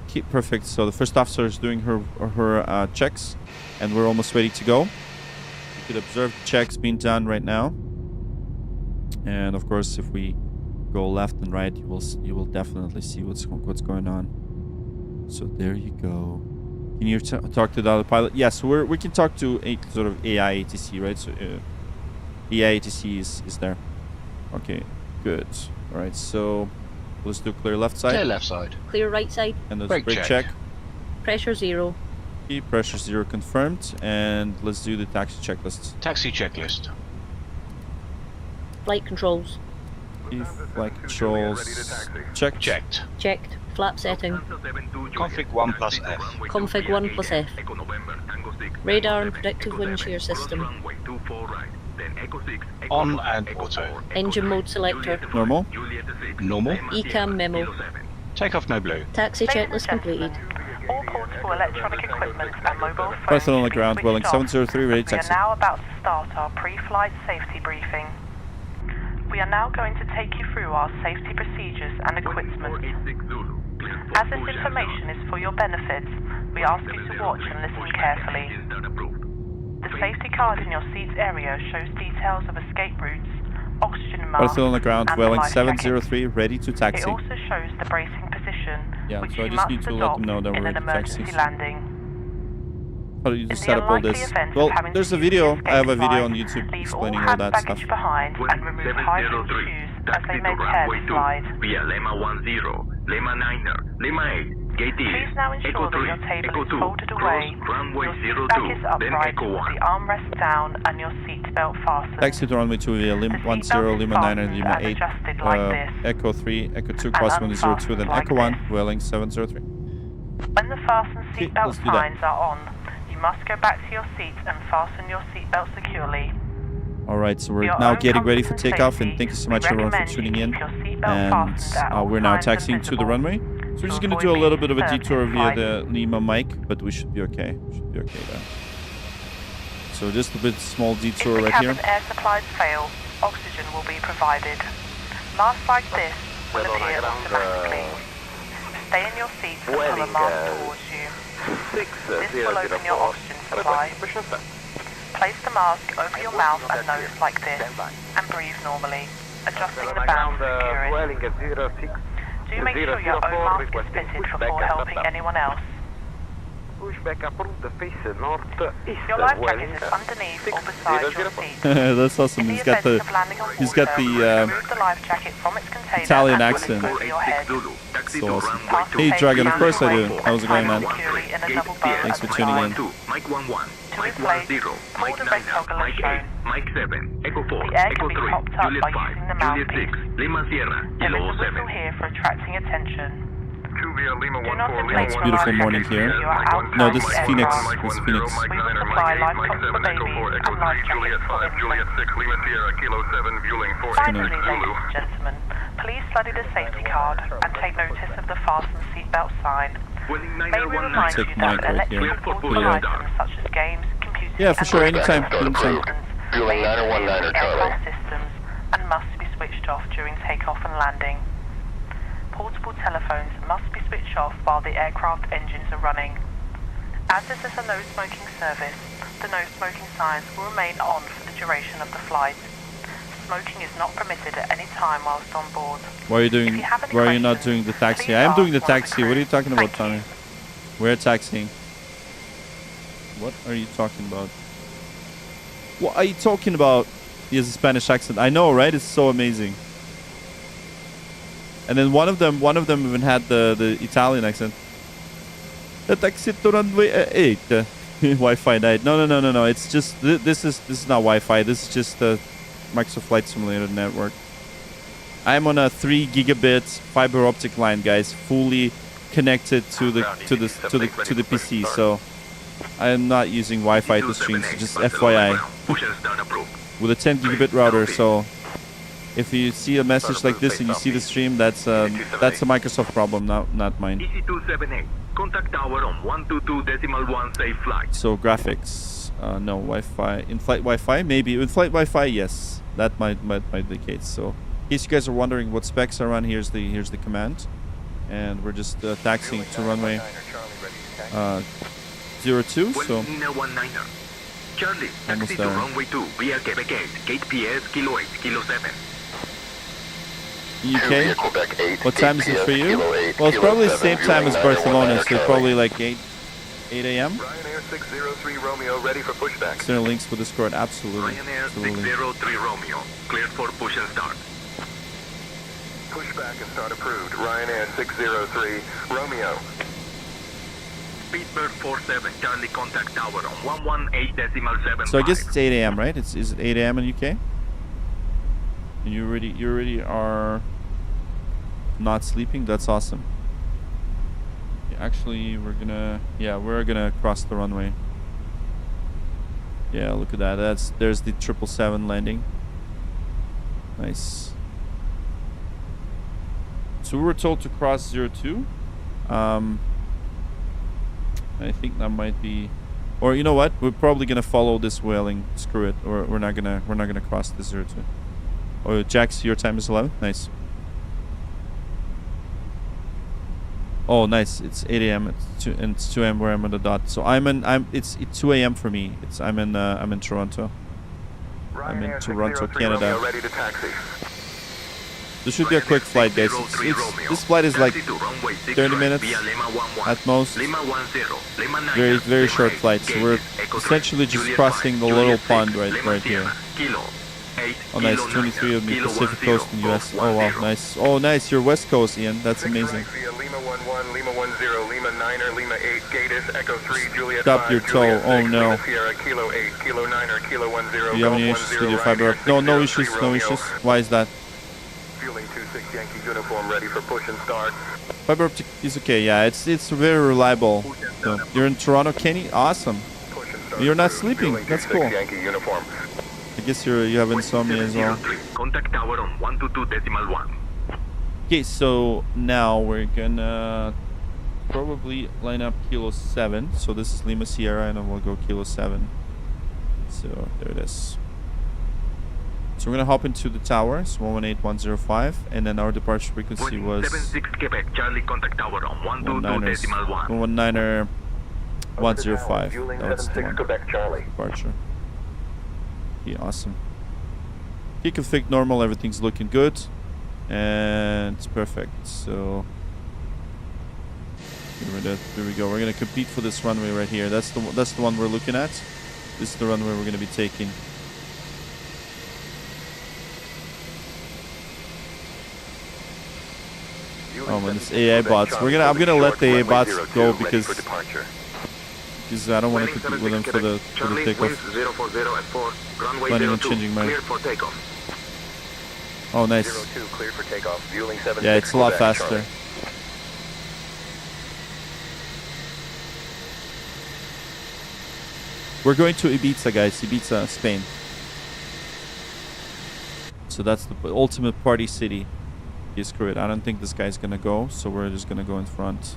Okay, perfect. So the first officer is doing her checks, and we're almost ready to go. You could observe the checks being done right now. And of course, if we go left and right, you will definitely see what's going on. So there you go. Can you talk to the other pilot? Yeah, so we can talk to a sort of AI ATC, right? So AI ATC is there. Okay, good. All right, so let's do clear left side. Clear left side. Clear right side. And let's Brake brake check. check. Pressure 0. Okay, pressure 0 confirmed. And let's do the taxi checklist. Taxi checklist. Flight controls. Okay, flight controls checked. Checked. Checked. Flap setting. Config 1 plus F. Config 1 plus F. Radar and predictive wind shear system. On and auto. Engine mode selector. Normal. Normal. Ecam memo. Takeoff no blue. Taxi checklist completed. All ports for electronic equipment and mobile phones. Barcelona ground, switched Welling off. 703, ready We are taxi. now about to start our pre-flight safety briefing. We are now going to take you through our safety procedures and equipment. As this information is for your benefit, we ask you to watch and listen carefully. The safety card in your seats area shows details of escape routes, oxygen masks, Barcelona ground, and the Welling life jacket. 703, ready to It taxi. also shows the bracing position, Yeah, which so I you just must need to let adopt them know that in we're an ready to taxi. emergency landing. How do you In the set up all unlikely this? event of Well, having there's to a use video. the I have a escape video on line, YouTube leave explaining all all that baggage stuff. behind and remove high-heel shoes as they may tear the slide. Via Lema 10, Lema 9er, Lema 8, Gate Please East, now ensure Echo that 3, your table Echo is 2, folded cross away, runway your seat 02, back is then upright Echo with 1. the armrest down and your seatbelt fastened. Taxi to runway 2 via The Lima seatbelt 10, is Lima 9, and fastened Lima and 8. adjusted like this. Echo 3, Echo 2, cross 102, then unfastened Echo like 1, this. Welling 703. When the fasten Okay, seatbelt let's do that. signs are on, you must go back to your seat and fasten your seatbelt securely. Alright, so For we're your now own getting ready comfort for and takeoff, safety, and thank you so we much everyone for recommend you tuning in. keep your seatbelt And fastened at all we're now times and taxiing to the visible. runway. So we're just To going to do a avoid little being bit of a disturbed detour in via flight. the Lima mic, but we should be okay. We should be okay there. So just a bit small detour If the right here. cabin air supplies fail, oxygen will be provided. Masks like this will appear automatically. Stay in your seat and pull a mask towards you. This will open your oxygen supply. Place the mask over your mouth and nose like this, and breathe normally, adjusting the band to secure it. Do make sure your own mask is fitted before helping anyone else. Pushback approved, face northeast. Your life jacket is underneath or beside your seat. That's awesome. In the He's got event the of landing on he's got water, the remove the life jacket from its container Italian and put it accent. over your head. so awesome. Pass the Hey safety Dragon, of course I do. runway How's it going, man? securely in a double bow Thanks at for the tuning side. in. Mike 11, To Mike replace, 10, pull Mike the red 9, toggle as Mike 8, shown. Mike 7, Echo 4, The air Echo can be 3, topped up Juliet by 5, using the Juliet mouthpiece. 6, Lima Sierra, There is Kilo a 7. whistle here for attracting attention. Julia Lima Do not 14, inflate It's your beautiful life morning jacket here. until you are outside No, this the is Phoenix. aircraft. This is Phoenix. We will supply life cots for babies and life jackets for infants. 6, Lima Sierra, Kilo 7, fueling 4. Finally, ladies and gentlemen, please study the safety card and take notice of the fasten seatbelt sign. May we remind you Take that Mike right here. electrical Yeah. items such as games, computers, Yeah, for and sure, anytime, electronic anytime. systems Fueling may interfere 919er, with Charlie. aircraft systems and must be switched off during takeoff and landing. Portable telephones must be switched off while the aircraft engines are running. As this is a no smoking service, the no smoking signs will remain on for the duration of the flight. Smoking is not permitted at any time whilst on board. Why are you If doing? you have any Why are you not questions, doing the taxi? please I am doing the ask one of the taxi. What are you crew. talking about, Thank you. Tommy? We're taxiing. What are you talking about? What are you talking about? He has a Spanish accent. I know, right? It's so amazing. And then one of them even had the Italian accent. The taxi to runway 8. Wi-Fi died. No. It's just this is not Wi-Fi. This is just the Microsoft Flight Simulator network. I'm on a 3 gigabit fiber optic line, guys, fully connected to the PC. So I am not using Wi-Fi to stream. So just FYI, with a 10 gigabit router. So if you see a message like this and you see the stream, that's a Microsoft problem, not mine. EC278, contact tower on 122.1 safe flight. So graphics, no Wi-Fi. In-flight Wi-Fi, maybe. In-flight Wi-Fi, yes, that might be the case. So in case you guys are wondering what specs are on, here's the command, and we're just taxiing to runway 02. So Charlie, almost taxi to there. runway 2 via Quebec gate PS, Kilo 8, Kilo 7. UK. What time is it for you? Well, it's probably the same time as Barcelona, so probably like 8 a.m. Ryanair 603 Romeo, ready for pushback. Is there links with Discord? Absolutely. Ryanair Absolutely. 603 Romeo, cleared for push and start. Pushback and start approved. Ryanair 603 Romeo. Speedbird 47, Charlie, contact tower on 118.75. So I guess it's 8 a.m., right? Is it 8 a.m. in UK? And you already are not sleeping? That's awesome. Yeah, actually, we're gonna cross the runway. Yeah, look at that. There's the 777 landing. Nice. So we were told to cross 02. I think that might be, or you know what? We're probably gonna follow this whaling. Screw it. Or we're not gonna cross the 02. Oh, Jax, your time is 11. Nice. Oh, nice. It's 8 a.m. It's 2 a.m. where I'm on the dot. So it's 2 a.m. for me. I'm in Toronto. I'm in Toronto, Canada. Ready to taxi. This should be a quick flight, guys. This flight is like 30 minutes at most. Very, very short flight. So we're essentially just crossing the little pond right here. Oh, nice. 23 of me, Pacific Coast in US. Oh, wow. Nice. Oh, nice. You're West Coast, Ian. That's amazing. Lima 11, Lima 10, Lima 9er, Lima 8, Gatus, Echo 3, Juliet Stop 5, your Juliet toe. Oh, 6, no. Lima Sierra, Kilo 8, Kilo 9er, Kilo 10, Do you have any Golf issues 10, with your fiber? Ryanair No, no 603 issues. No Romeo. issues. Why is that? Fueling 26 Yankee uniform, ready for push and start. Fiber optic is okay. Yeah, it's very reliable. So you're in Toronto, Kenny. Awesome. Push and start You're not approved. sleeping. Fueling That's 26 cool. Yankee uniform. I guess you have insomnia as well. Contact tower on 122.1. Okay, so now we're gonna probably line up Kilo 7. So this is Lima Sierra, and then we'll go Kilo 7. So there it is. So we're gonna hop into the tower. It's 118.105, and then our departure frequency was 76 Quebec, Charlie, contact tower on 122.1. 119er 105. Fueling That was the 76 one. Quebec, Charlie. Departure. Yeah, awesome. Key config normal, everything's looking good. And it's perfect. So Here we go. We're gonna compete for this runway right here. That's the one we're looking at. This is the runway we're gonna be taking. Oh man, this AI bots. I'm gonna let the AI bots go because I don't want to compete with them for the takeoff. Planning on changing my. Oh, nice. 02, cleared for takeoff. Fueling 76, Yeah, it's a lot Quebec, faster. Charlie. We're going to Ibiza, guys. Ibiza, Spain. So that's the ultimate party city. Okay, screw it. I don't think this guy's gonna go, so we're just gonna go in front.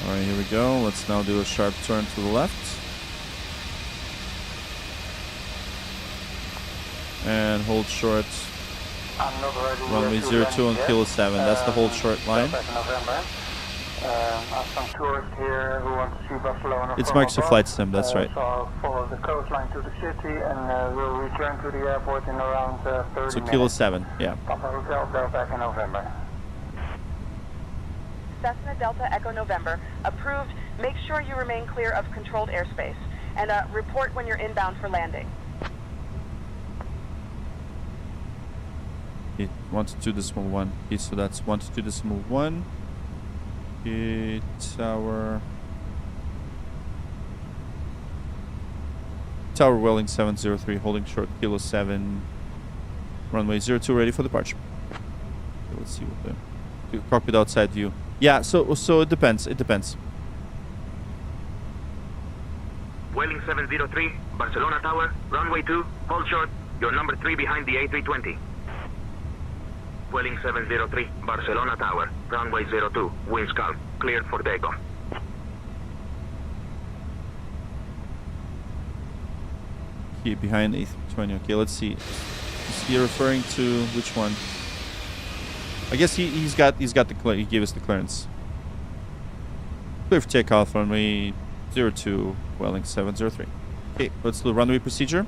Alright, here we go. Let's now do a sharp turn to the left. And hold short. Runway 02 on kilo 7. That's the hold short line. It's Microsoft Flight Sim, that's right. So follow the coastline to the city and we'll return to the airport in around 30 So kilo 7, yeah. Papa Hotel, go back in November. Cessna Delta Echo November. Approved. Make sure you remain clear of controlled airspace. And report when you're inbound for landing. Okay, 122.1. Okay, so that's 122.1. Okay, Tower Welling 703, holding short, kilo 7. Runway 02, ready for departure. Okay, let's see what the cockpit outside view. Yeah, so it depends. It depends. Welling 703, Barcelona Tower, runway 2, hold short. You're number 3 behind the A320. Welling 703, Barcelona Tower, runway 02, winds calm, cleared for takeoff. Okay, behind A320. Okay, let's see. Is he referring to which one? I guess he's got the he gave us the clearance. Clear for takeoff, runway 02, Welling 703. Okay, let's do the runway procedure.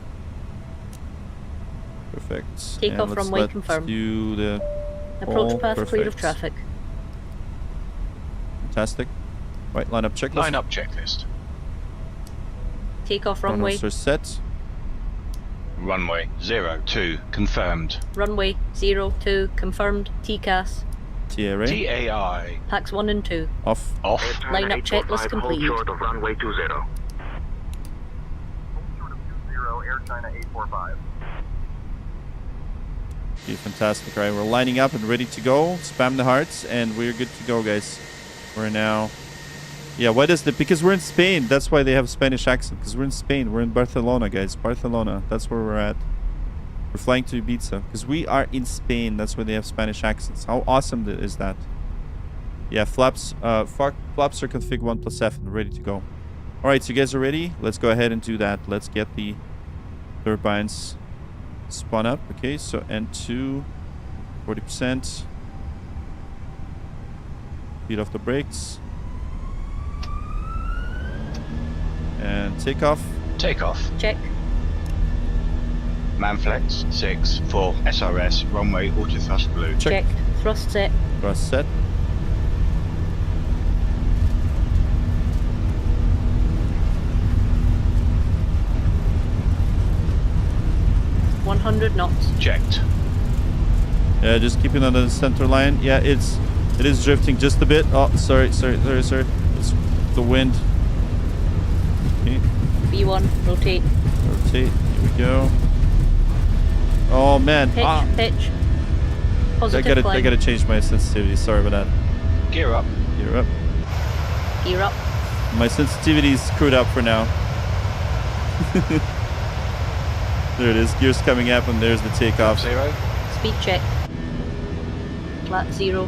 Perfect. Takeoff And runway let's confirmed. do the Approach path clear of perfect. traffic. Fantastic. Right, line up checklist. Line up checklist. Takeoff runway. Chronosters set. Runway 02 confirmed. Runway 02 confirmed. TCAS. TRA. TAI Packs 1 and 2. Off. off. Line up checklist completed. Hold short of runway 20. Hold short of 20, Air China 845. Okay, fantastic. All right, we're lining up and ready to go. Spam the hearts, and we're good to go, guys. We're now... Yeah, what is the... Because we're in Spain. That's why they have a Spanish accent. Because we're in Spain. We're in Barcelona, guys. Barcelona. That's where we're at. We're flying to Ibiza. Because we are in Spain. That's why they have Spanish accents. How awesome is that? Yeah, flaps. Flaps are config 1+F and ready to go. All right, so you guys are ready? Let's go ahead and do that. Let's get the turbines spun up. Okay, so N2, 40%. Feed off the brakes. And takeoff. Takeoff. Check. Manflex 6 for SRS, runway auto thrust blue. Check. Checked. Thrust set. Thrust set. $100 knots. Checked. Yeah, just keep it on the center line. Yeah, it is drifting just a bit. Oh, sorry. It's the wind. Okay, B1. Rotate. rotate. Here we go. Oh man. Pitch. Pitch. Positive I climb. gotta change my sensitivity. Sorry about that. Gear up. Gear up. Gear up. My sensitivity is screwed up for now. There it is. Gears coming up, and there's the takeoff. 0. Speed check. Flat 0.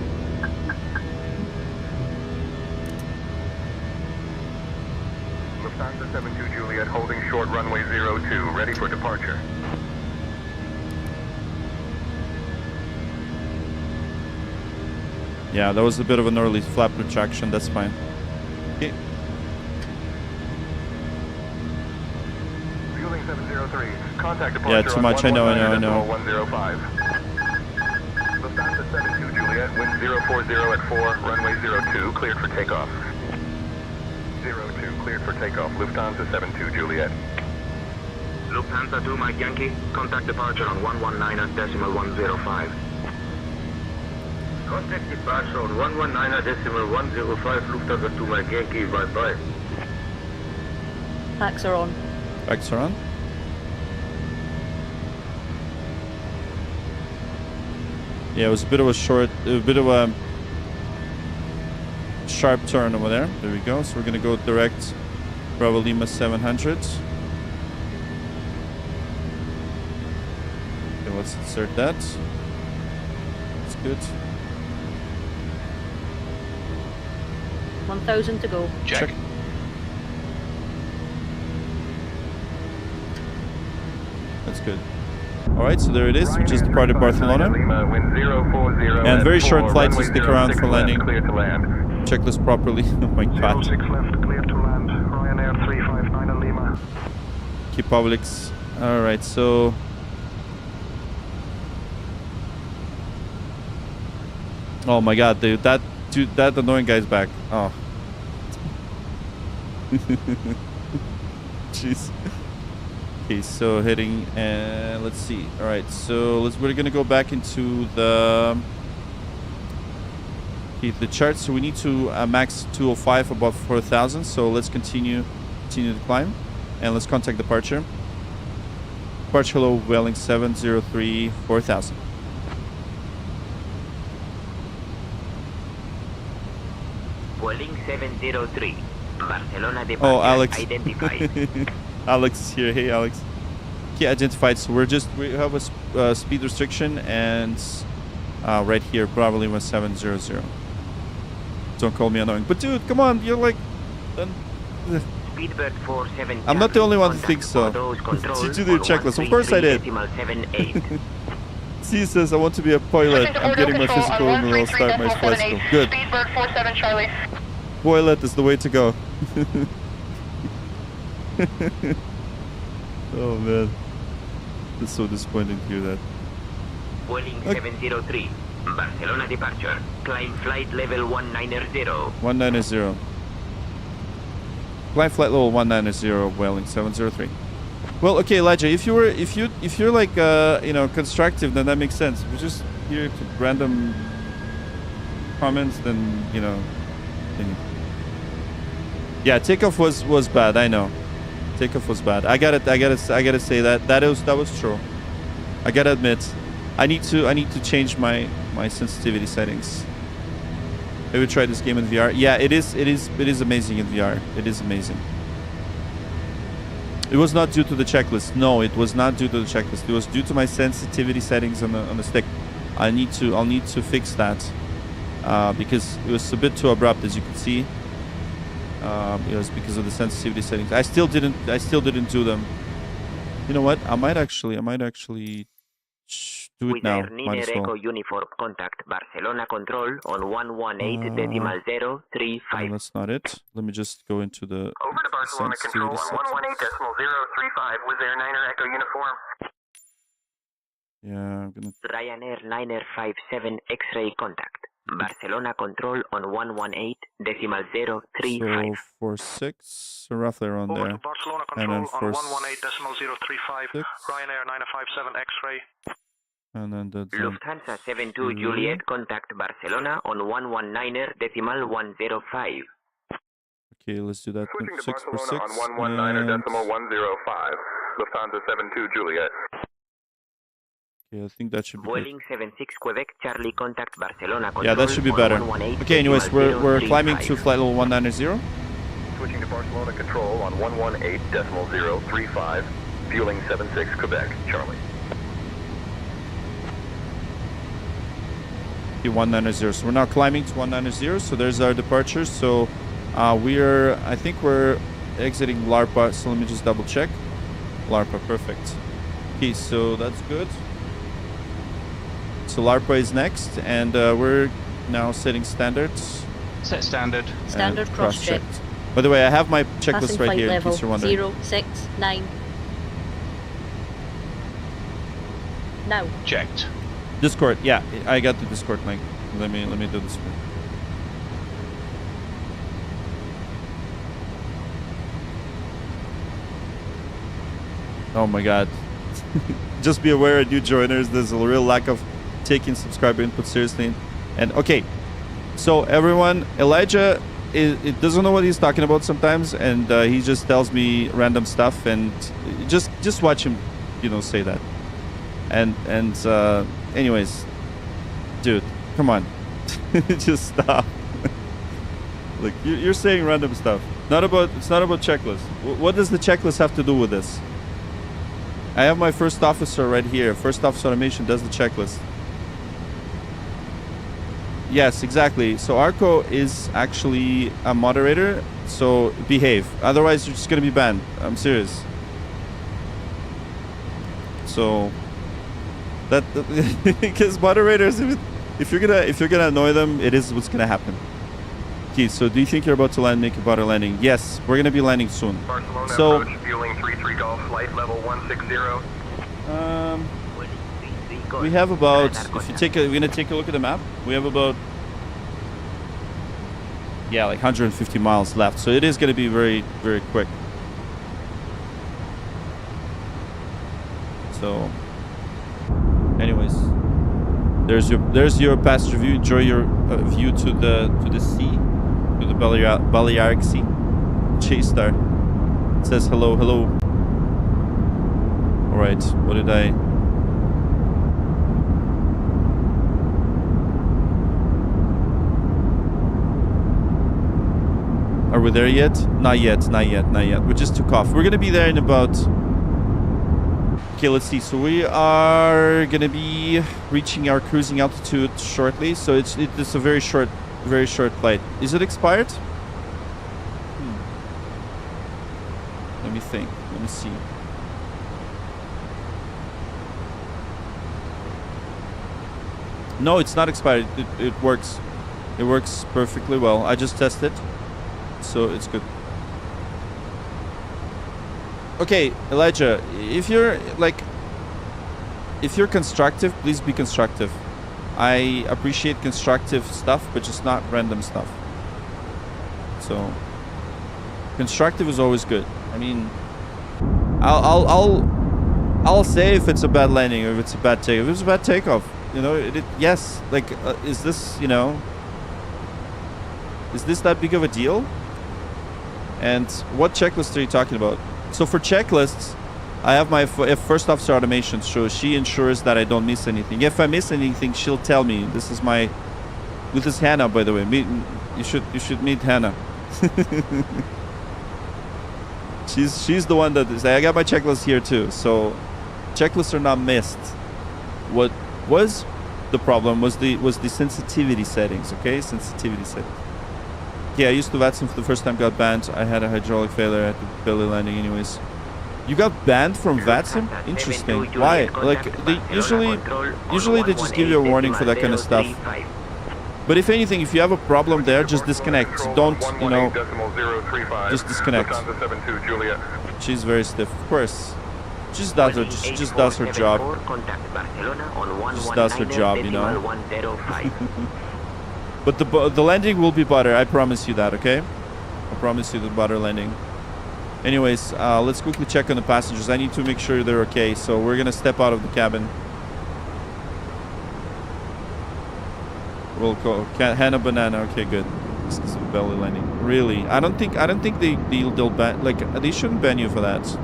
Lufthansa 72 Juliet holding short runway 02, ready for departure. Yeah, that was a bit of an early flap retraction. That's fine. Okay. 703. Contact Yeah, departure too much. I know. 105. Lufthansa 72 Juliet, wind 040 at 4, runway 02, cleared for takeoff. 02, cleared for takeoff. Lufthansa 72 Juliet. Lufthansa 2 Mike Yankee, contact departure on 119.105. Contact departure on 119.105, Lufthansa 2 Mike Yankee, bye-bye. Packs are on. Backs are on. Yeah, it was a bit of a sharp turn over there. There we go. So we're gonna go direct Bravo Lima 700. Okay, let's insert that. That's good. 1,000 to go. Check. That's good. Alright, so there it is. We just departed Barcelona. And very short flights, so stick around for landing. Check this properly. Oh my god. 06 left, clear to land. Ryanair 359 in Lima. Keep Publix. Alright, so... Oh my god, dude. That annoying guy's back. Oh. Jeez. Okay, so heading and let's see. All right, so we're gonna go back into the chart. So we need to max 205 above 4,000. So let's continue the climb, and let's contact departure. Departure, hello, Welling 703 4000. Welling 703, Barcelona departure. Oh, Alex. Identified. Alex is here. Hey, Alex. Okay, identified. So we have a speed restriction, and right here probably was 700. Don't call me annoying, but dude, come on, you're like. Speedbird 47. I'm not the only one who thinks so. You do the checklist. Of course I did. C says I want to be a pilot. I'm getting my physical and I'll start my flight school. Good. Speedbird 47 Charlie. Pilot is the way to go. Oh man, that's so disappointing to hear that. Welling 703, Barcelona departure. Climb flight level 190. 190. Climb flight level 190. Welling 703. Well, okay, Elijah. If you're like constructive, then that makes sense. If you're just here to random comments, then yeah, takeoff was bad. I know. Takeoff was bad. I gotta say that was true. I gotta admit, I need to change my sensitivity settings. Maybe try this game in VR. Yeah, it is amazing in VR. It is amazing. It was not due to the checklist. No, it was not due to the checklist. It was due to my sensitivity settings on the stick. I'll need to fix that because it was a bit too abrupt, as you can see. It was because of the sensitivity settings. I still didn't do them. You know what? I might actually do it now. Might as well. Uniform contact Barcelona control on 118.035. No, that's not it. Let me just go into the Over to Barcelona control on 118.035 with Air 9er Echo uniform. Yeah, I'm gonna. Ryanair 957 X-ray contact. Barcelona control on 118.035. So 46, so roughly around Over there. to Barcelona And control then on 118.035. Ryanair 957 X-ray. And then the Lufthansa 72 Juliet contact Barcelona on 119.105. Okay, let's do that. Switching to 6 for Barcelona 6. on 119.105. Lufthansa 72 Juliet. Okay, I think that should be good. Welling 76 Quebec Charlie contact Barcelona control. Yeah, that should be better. Okay, anyways, we're climbing to flight level 190. Switching to Barcelona control on 118.035. Fueling 76 Quebec Charlie. 190. So we're now climbing to 190. So there's our departure. So I think we're exiting LARPA. So let me just double check. LARPA, perfect. Okay, so that's good. So LARPA is next, and we're now setting standards. Set standard. Standard cross-check. By the way, I have my checklist Passing right flight here in level case you're wondering. 069. Now. Checked. Discord, yeah, I got the Discord link. Let me do this one. Oh my god. Just be aware, new joiners, there's a real lack of taking subscriber input seriously. And okay, so everyone, Elijah it doesn't know what he's talking about sometimes, and he just tells me random stuff, and just watch him, you know, say that. And anyways, dude, come on. Just stop. Look, you're saying random stuff. It's not about checklist. What does the checklist have to do with this? I have my first officer right here. First officer automation does the checklist. Yes, exactly. So Arco is actually a moderator, so behave. Otherwise, you're just gonna be banned. I'm serious. So that because moderators, if you're gonna annoy them, it is what's gonna happen. Okay, so do you think you're about to land, make a butter landing? Yes, we're gonna be landing soon. Barcelona So approach, fueling 33 Golf, flight level 160. we have about, if you take a, we're gonna take a look at the map. We have about, yeah, like 150 miles left. So it is gonna be very, very quick. So, anyways, there's your passenger view. Enjoy your view to the sea, to the Balearic Sea. Chase Star says hello, hello. All right, what did I? Are we there yet? Not yet, not yet, not yet. We just took off. We're gonna be there in about. Okay, let's see. So we are gonna be reaching our cruising altitude shortly. So it's a very short flight. Is it expired? Let me think. Let me see. No, it's not expired. It works. It works perfectly well. I just tested, so it's good. Okay, Elijah, if you're constructive, please be constructive. I appreciate constructive stuff, but just not random stuff. So, constructive is always good. I mean, I'll say if it's a bad landing or if it's a bad takeoff. If it's a bad takeoff, you know, yes. Like, is this, you know, is this that big of a deal? And what checklist are you talking about? So for checklists, I have my first officer automation, so she ensures that I don't miss anything. If I miss anything, she'll tell me. This is my, this is Hannah, by the way. You should meet Hannah. she's the one that is. I got my checklist here too. So checklists are not missed. What was the problem was the sensitivity settings. Okay, sensitivity settings. Yeah, I used to VATSIM for the first time, got banned. I had a hydraulic failure at the belly landing anyways. You got banned from VATSIM? Interesting. Why? Like, they usually they just give you a warning for that kind of stuff. But if anything, if you have a problem there, just disconnect. Don't, you know, just disconnect. She's very stiff, of course. She just does her job. Just does her job, you know. But the landing will be butter. I promise you that, okay? I promise you the butter landing. Anyways, let's quickly check on the passengers. I need to make sure they're okay. So we're going to step out of the cabin. We'll go Hannah Banana. Okay, good. This is a belly landing. Really? I don't think they'll ban, like, they shouldn't ban you for that.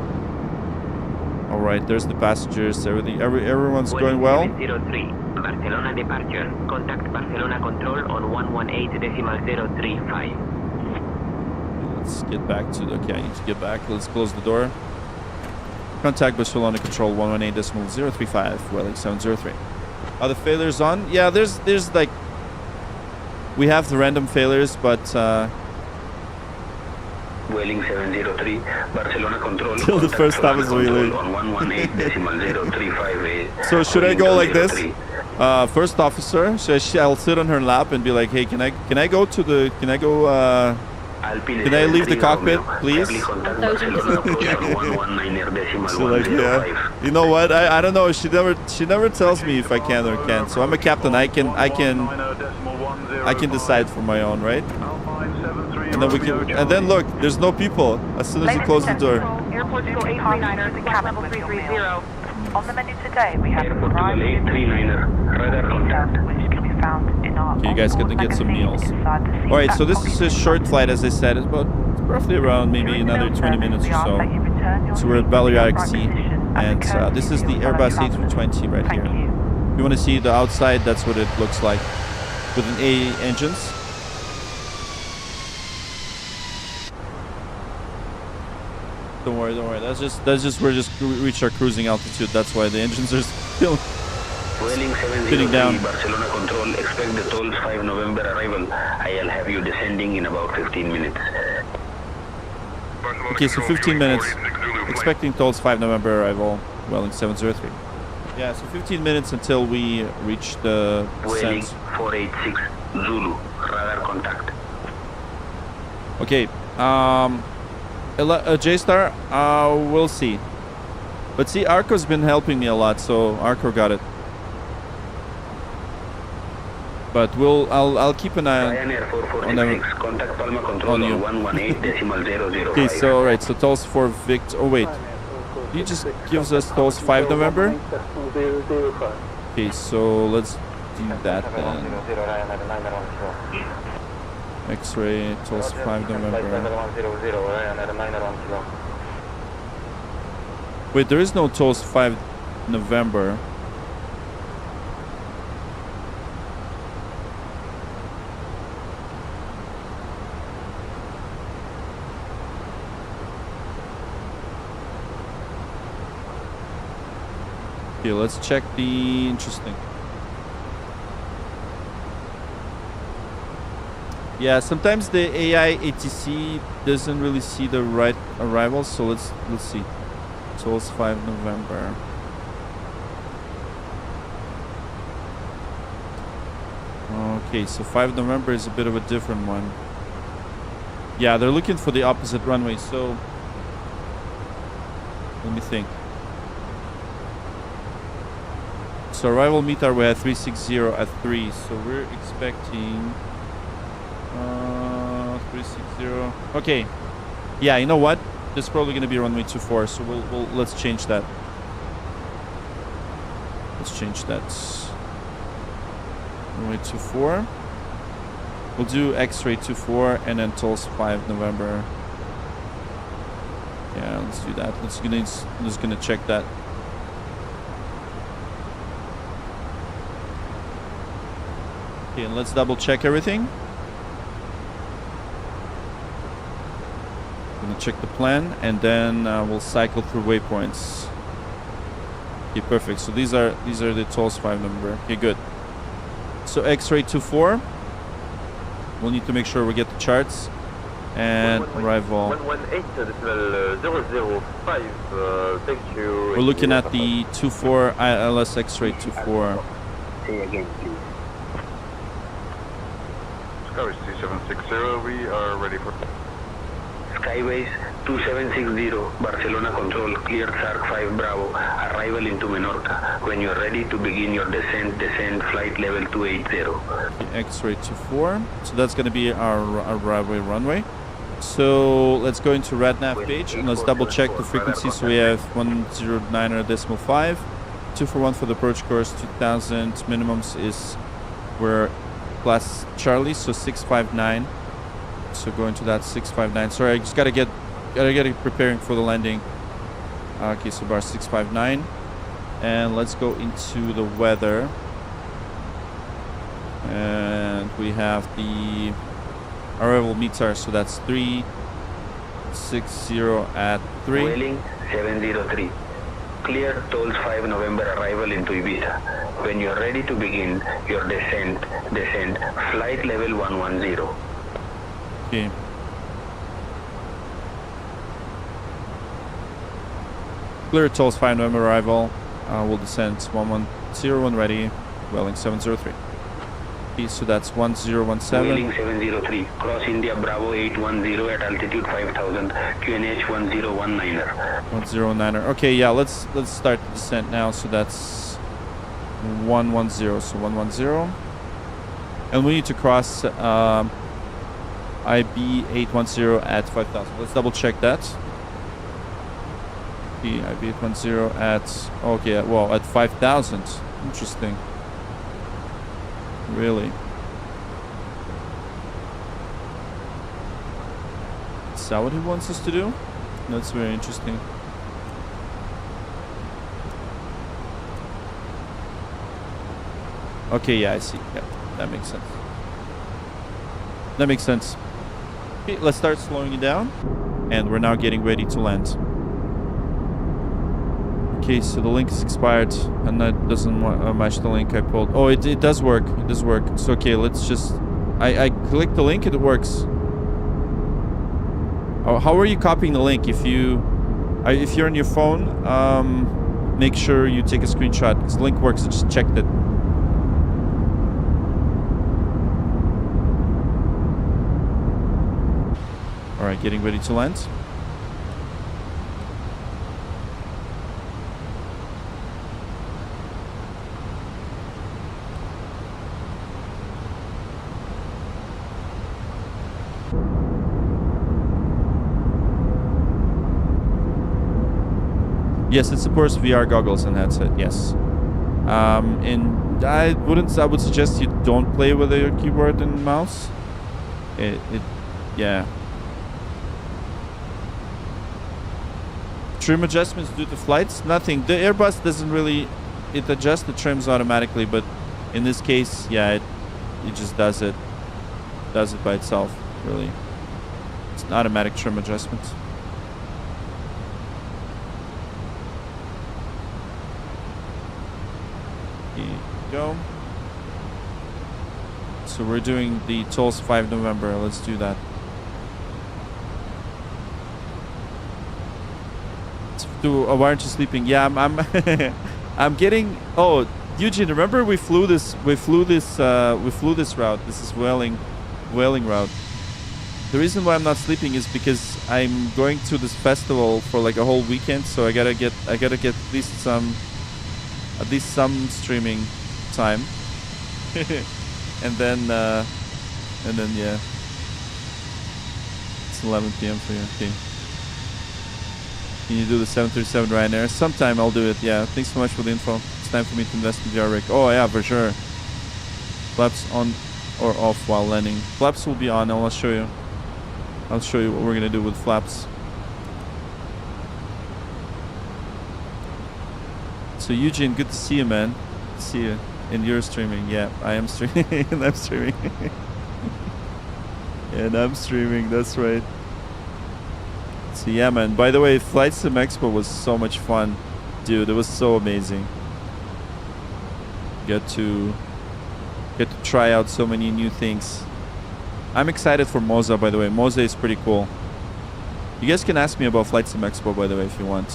All right, there's the passengers. Everyone's going well. Barcelona departure. Contact Barcelona control on 118.035. Let's get back to the. Okay, I need to get back. Let's close the door. Contact Barcelona control 118.035. Welling 703. Are the failures on? Yeah, there's like. We have the random failures, but. Welling 703, Barcelona control. Till the first time is really. On 118.035. So should I go like this? First officer, I'll sit on her lap and be like, hey, can I go Can I leave the cockpit, please? 1,000 So like, yeah. You know what? I don't know. She never tells me if I can or can't. So I'm a captain. I can decide for my own, right? And then we can. And then look, there's no people as soon as you close the door. Airport Eagle 839er, the cabin 330. On the menu today, we have Airport Eagle 839er, radar contact. which can be found in our Okay, you guys get to get some meals. All right, so this is a short flight, as I said. It's about roughly around maybe another 20 minutes or so. So we're at Balearic Sea, and this is the Airbus A320 right here. If you want to see the outside, that's what it looks like with an A engines. Don't worry. That's just we're just reached our cruising altitude. That's why the engines are still spinning down. Barcelona control, expect the tolls 5 November arrival. I'll have you descending in about 15 minutes. Okay, so 15 minutes. Expecting tolls 5 November arrival. Welling 703. Yeah, so 15 minutes until we reach the Welling descent. 486 Zulu, radar contact. Okay, J-Star, we'll see. But see, Arco's been helping me a lot, so Arco got it. But I'll keep an eye on them. Contact Palma control on 118.005. Okay, so alright, so tolls for Vict. Oh wait, he just gives us tolls 5 November. Okay, so let's do that then. X-ray tolls 5 November. Wait, there is no tolls 5 November. Okay, let's check the interesting. Yeah, sometimes the AI ATC doesn't really see the right arrivals, so let's see. Tolls 5 November. Okay, so 5 November is a bit of a different one. Yeah, they're looking for the opposite runway, so let me think. So arrival METAR we had 360 at 3, so we're expecting 360. Okay, yeah, you know what? This is probably going to be runway 24, so we'll let's change that. Let's change that. Runway 24. We'll do X-ray 24 and then tolls 5 November. Yeah, let's do that. I'm just gonna check that. Okay, and let's double check everything. Gonna check the plan and then we'll cycle through waypoints. Okay, perfect. So these are the tolls 5 November. Okay, good. So X-ray 24. We'll need to make sure we get the charts and arrival. 118.005. Thank you. We're looking at the 24 ILS X-ray 24. Say again, please. Skyways 2760, we are ready for... Skyways 2760, Barcelona control, clear Sark 5 Bravo, arrival into Menorca. When you're ready to begin your descent, flight level 280. X-ray 24. So that's going to be our runway. So let's go into RadNav page and let's double check the frequency. So we have 109.5, 241 for the approach course, 2000 minimums is we're class Charlie, so 659. So going to that 659. Sorry, I just gotta get it preparing for the landing. Okay, so bar 659, and let's go into the weather. And we have the arrival METAR, so that's 360 at 3. Welling 703. Clear tolls 5 November arrival into Ibiza. When you're ready to begin your descent, flight level 110. Okay. Clear tolls 5 November arrival. We'll descend 110 when ready. Welling 703. Okay, so that's 1017. Wheeling 703, cross India Bravo 810 at altitude 5000, QNH 1019er. 109er. Okay, yeah, let's start the descent now. So that's 110. So 110. And we need to cross IB 810 at 5000. Let's double check that. Okay, IB 810 at, okay, well, at 5000. Interesting. Really? Is that what he wants us to do? That's very interesting. Okay, yeah, I see. Yeah, that makes sense. That makes sense. Okay, let's start slowing it down. And we're now getting ready to land. Okay, so the link is expired. And that doesn't match the link I pulled. Oh, it does work. It does work. It's okay. Let's just... I click the link and it works. Oh, how are you copying the link? If you're on your phone, make sure you take a screenshot. Because the link works. I just checked it. Alright, getting ready to land. Yes, it supports VR goggles and headset, yes. And I would suggest you don't play with your keyboard and mouse. Yeah. Trim adjustments due to flights? Nothing. The Airbus doesn't really... It adjusts the trims automatically, but in this case, yeah, it just does it. Does it by itself, really. It's an automatic trim adjustment. Here you go. So we're doing the Tulsa 5 November. Let's do that. Why aren't you sleeping? Yeah, I'm I'm getting... Oh, Eugene, remember we flew this route. This is whaling route. The reason why I'm not sleeping is because I'm going to this festival for like a whole weekend, so I gotta get at least some streaming time. and then yeah, it's 11 p.m. for you. Okay. Can you do the 737 Ryanair? Sometime I'll do it. Yeah. Thanks so much for the info. It's time for me to invest in Balearic. Oh yeah, for sure. Flaps on or off while landing. Flaps will be on. I'll show you. I'll show you what we're gonna do with flaps. So Eugene, good to see you, man. Good to see you. And you're streaming. Yeah, I am streaming. And I'm streaming. And I'm streaming. That's right. So yeah, man. By the way, Flight Sim Expo was so much fun, dude. It was so amazing. Get to try out so many new things. I'm excited for Moza, by the way. Moza is pretty cool. You guys can ask me about Flight Sim Expo, by the way, if you want.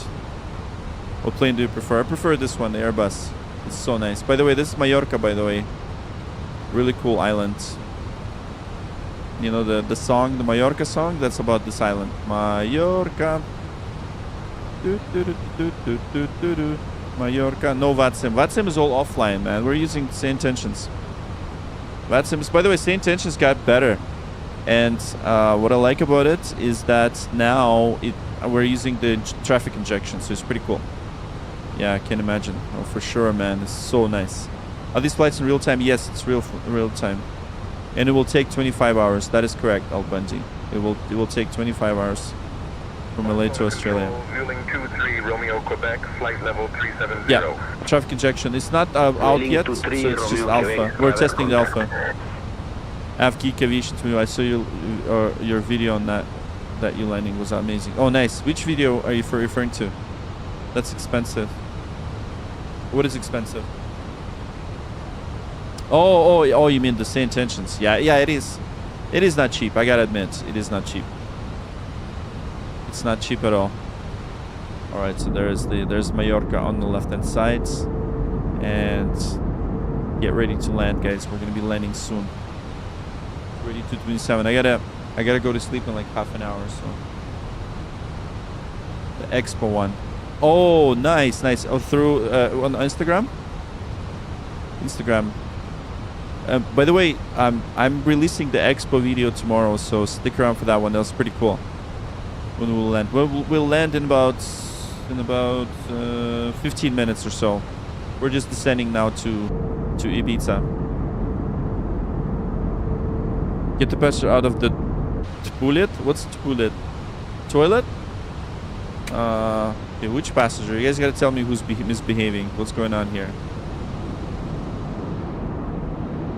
What plane do you prefer? I prefer this one, the Airbus. It's so nice. By the way, this is Mallorca, by the way. Really cool island. You know the song, the Mallorca song? That's about this island. Mallorca. Mallorca. No VATSIM. VATSIM is all offline, man. We're using Same Tensions. VATSIM, by the way, Same Tensions got better. And what I like about it is that now we're using the traffic injection, so it's pretty cool. Yeah, I can imagine. Oh, for sure, man. It's so nice. Are these flights in real time? Yes, it's real time. And it will take 25 hours. That is correct, Al-Bundy. It will take 25 hours from LA to Australia. Vueling 23 Romeo Quebec, flight level 370. Yeah, traffic injection. It's not out yet, so it's just alpha. We're testing the alpha. Avki Kavish, I saw your video on that you landing was amazing. Oh, nice. Which video are you referring to? That's expensive. What is expensive? Oh, you mean the Same Tensions? Yeah, it is. It is not cheap. I gotta admit, it is not cheap. It's not cheap at all. All right, so there's Mallorca on the left-hand side, and Get ready to land, guys. We're gonna be landing soon. Ready to 27. I gotta go to sleep in like half an hour. So the Expo one. Oh, nice. Oh, through on Instagram. By the way, I'm releasing the Expo video tomorrow, so stick around for that one. That was pretty cool. When we'll land, we'll land in about 15 minutes or so. We're just descending now to Ibiza. Get the passenger out of the toilet. What's toilet? Toilet? Okay, which passenger? You guys gotta tell me who's misbehaving. What's going on here?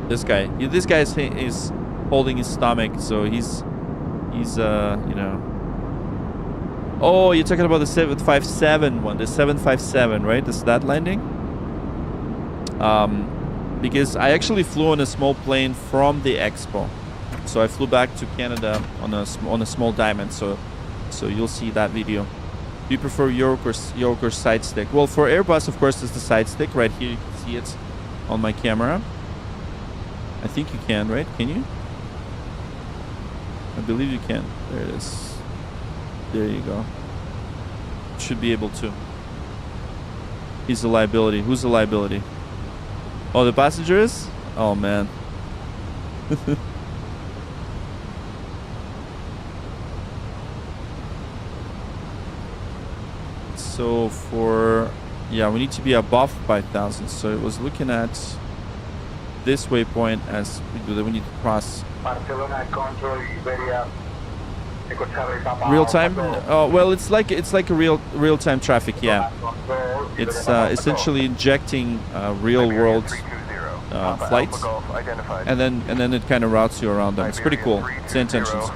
This guy. Yeah, this guy is holding his stomach, so he's you know. Oh, you're talking about the 757 one, the 757, right? Is that landing? Because I actually flew on a small plane from the Expo, so I flew back to Canada on a small Diamond. So you'll see that video. Do you prefer yoke or side stick? Well, for Airbus, of course, it's the side stick right here. You can see it on my camera. I think you can, right? Can you? I believe you can. There it is. There you go. Should be able to. He's a liability. Who's the liability? Oh, the passenger is? Oh, man. So for... Yeah, we need to be above 5,000. So it was looking at this waypoint as we need to cross. Barcelona control Iberia. Real time? Oh, well, it's like a real time traffic. Yeah, it's essentially injecting real world flights, and then it kind of routes you around them. It's pretty cool. It's the intentions.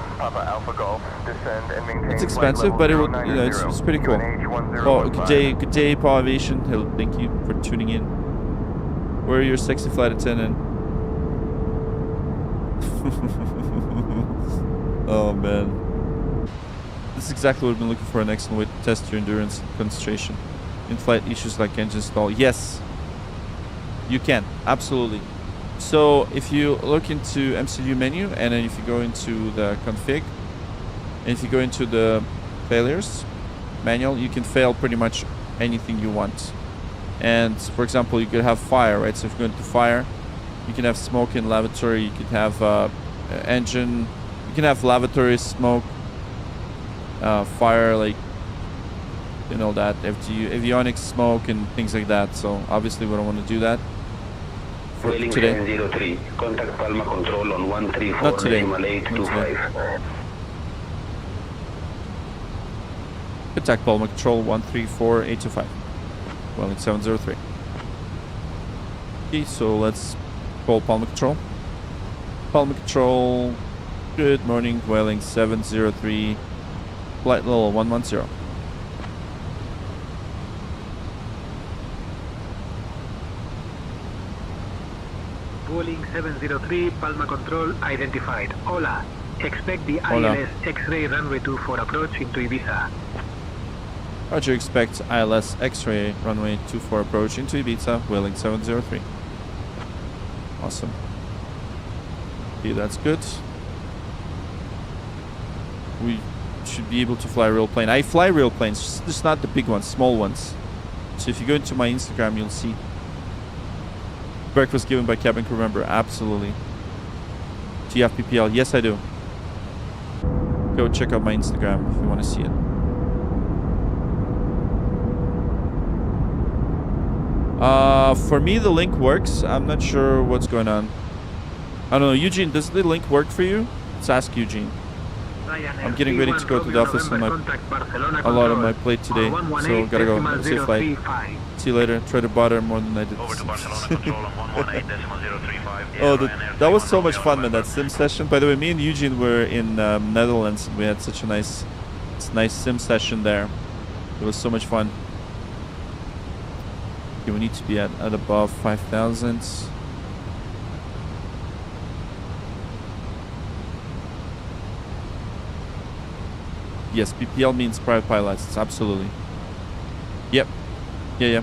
It's expensive, but it will, you know, it's pretty cool. Oh, good day, Paul Aviation. Hello, thank you for tuning in. Where are your sexy flight attendant? Oh man. This is exactly what I've been looking for. An excellent way to test your endurance and concentration. In-flight issues like engine stall. Yes, you can. Absolutely. So if you look into MCU menu, and then if you go into the config, and if you go into the failures manual, you can fail pretty much anything you want. And for example, you could have fire, right? So if you go into fire, you can have smoke in lavatory. You could have engine. You can have lavatory smoke. Fire, like, you know, that avionics smoke and things like that. So obviously we don't want to do that for today. 703, contact Palma control on 134 not today. decimal 825. Contact Palma control 134.825. Welling 703. Okay, so let's call Palma control. Palma control. Good morning, Welling 703. Flight level 110. Vueling 703, Palma control identified. Hola. Expect the Hola. ILS X-ray runway 24 approach into Ibiza. Roger, expect ILS X-ray runway 24 approach into Ibiza, Welling 703. Awesome. Okay, that's good. We should be able to fly a real plane. I fly real planes, just not the big ones, small ones. So if you go into my Instagram, you'll see. Breakfast given by cabin crew member, absolutely. Do you have PPL? Yes, I do. Go check out my Instagram if you want to see it. For me, the link works. I'm not sure what's going on. I don't know. Eugene, does the link work for you? Let's ask Eugene. I'm getting ready to go to the office on a lot on my plate today, so gotta go. Safe flight. See you later. Try to bother more than I did. Oh, that was so much fun, man, that sim session. By the way, me and Eugene were in Netherlands. We had such a nice sim session there. It was so much fun. Okay, we need to be at above 5,000. Yes, PPL means private pilots. Absolutely. Yep. Yeah.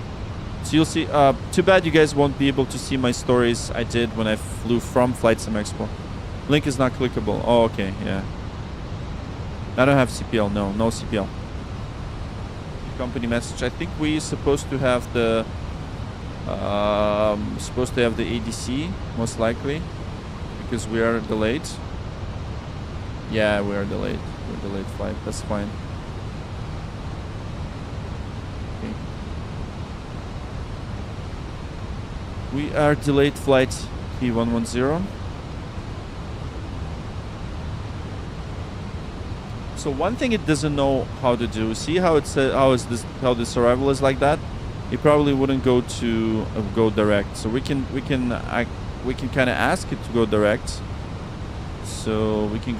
So you'll see. Too bad you guys won't be able to see my stories I did when I flew from Flight Sim Expo. Link is not clickable. Oh, okay, yeah. I don't have CPL. No CPL. Company message. I think we're supposed to have the ADC most likely because we are delayed. Yeah, we are delayed. We're delayed flight. That's fine. Okay. We are delayed flight P110. So one thing it doesn't know how to do. See how it says how this arrival is like that? It probably wouldn't go to go direct. So we can kind of ask it to go direct. So we can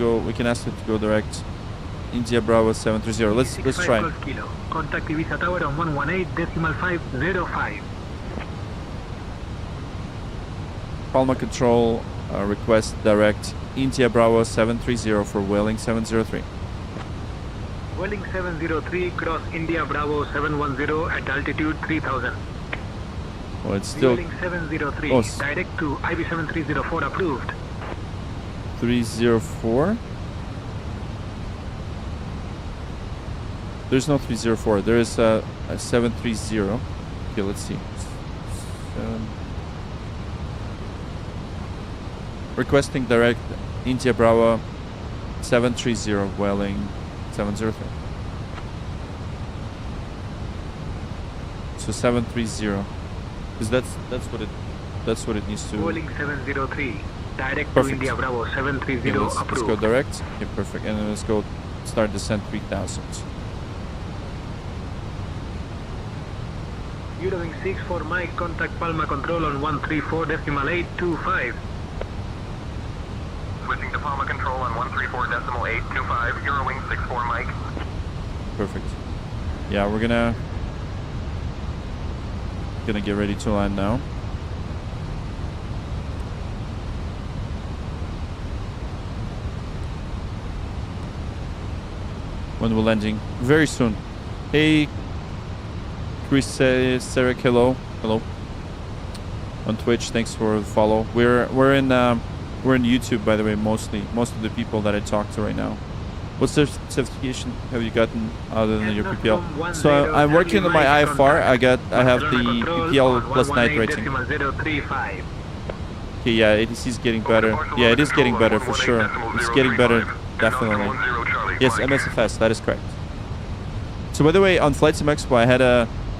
ask it to go direct. India Bravo 730. Let's try. Contact Ibiza Tower on 118.505. Palma Control request direct India Bravo 730 for Welling 703. Welling 703 cross India Bravo 710 at altitude 3000. Oh, it's still Welling 703 direct to IB 7304 approved. 304. There's no 304. There is a 730. Okay, let's see. Requesting direct India Bravo 730 Welling 703. So 730. Because that's what it needs to. Welling 703 direct Perfect. to India Bravo 730 Okay, let's approved. go direct. Okay, perfect. And then let's go start descent 3000. Eurowing 6 for Mike, contact Palma Control on 134.825. Switching to Palma Control on 134.825, Eurowing 64 Mike. Perfect. Yeah, we're gonna get ready to land now. When we're landing very soon. Hey, Chris Sarek, hello on Twitch. Thanks for the follow. We're in YouTube, by the way. Most of the people that I talk to right now. What certification have you gotten other than your PPL? So I'm working on my IFR. I have the PPL plus night rating. Okay, yeah, ADC is getting better. Yeah, it is getting better for sure. It's getting better, definitely. Yes, MSFS, that is correct. So by the way, on Flight Sim Expo, I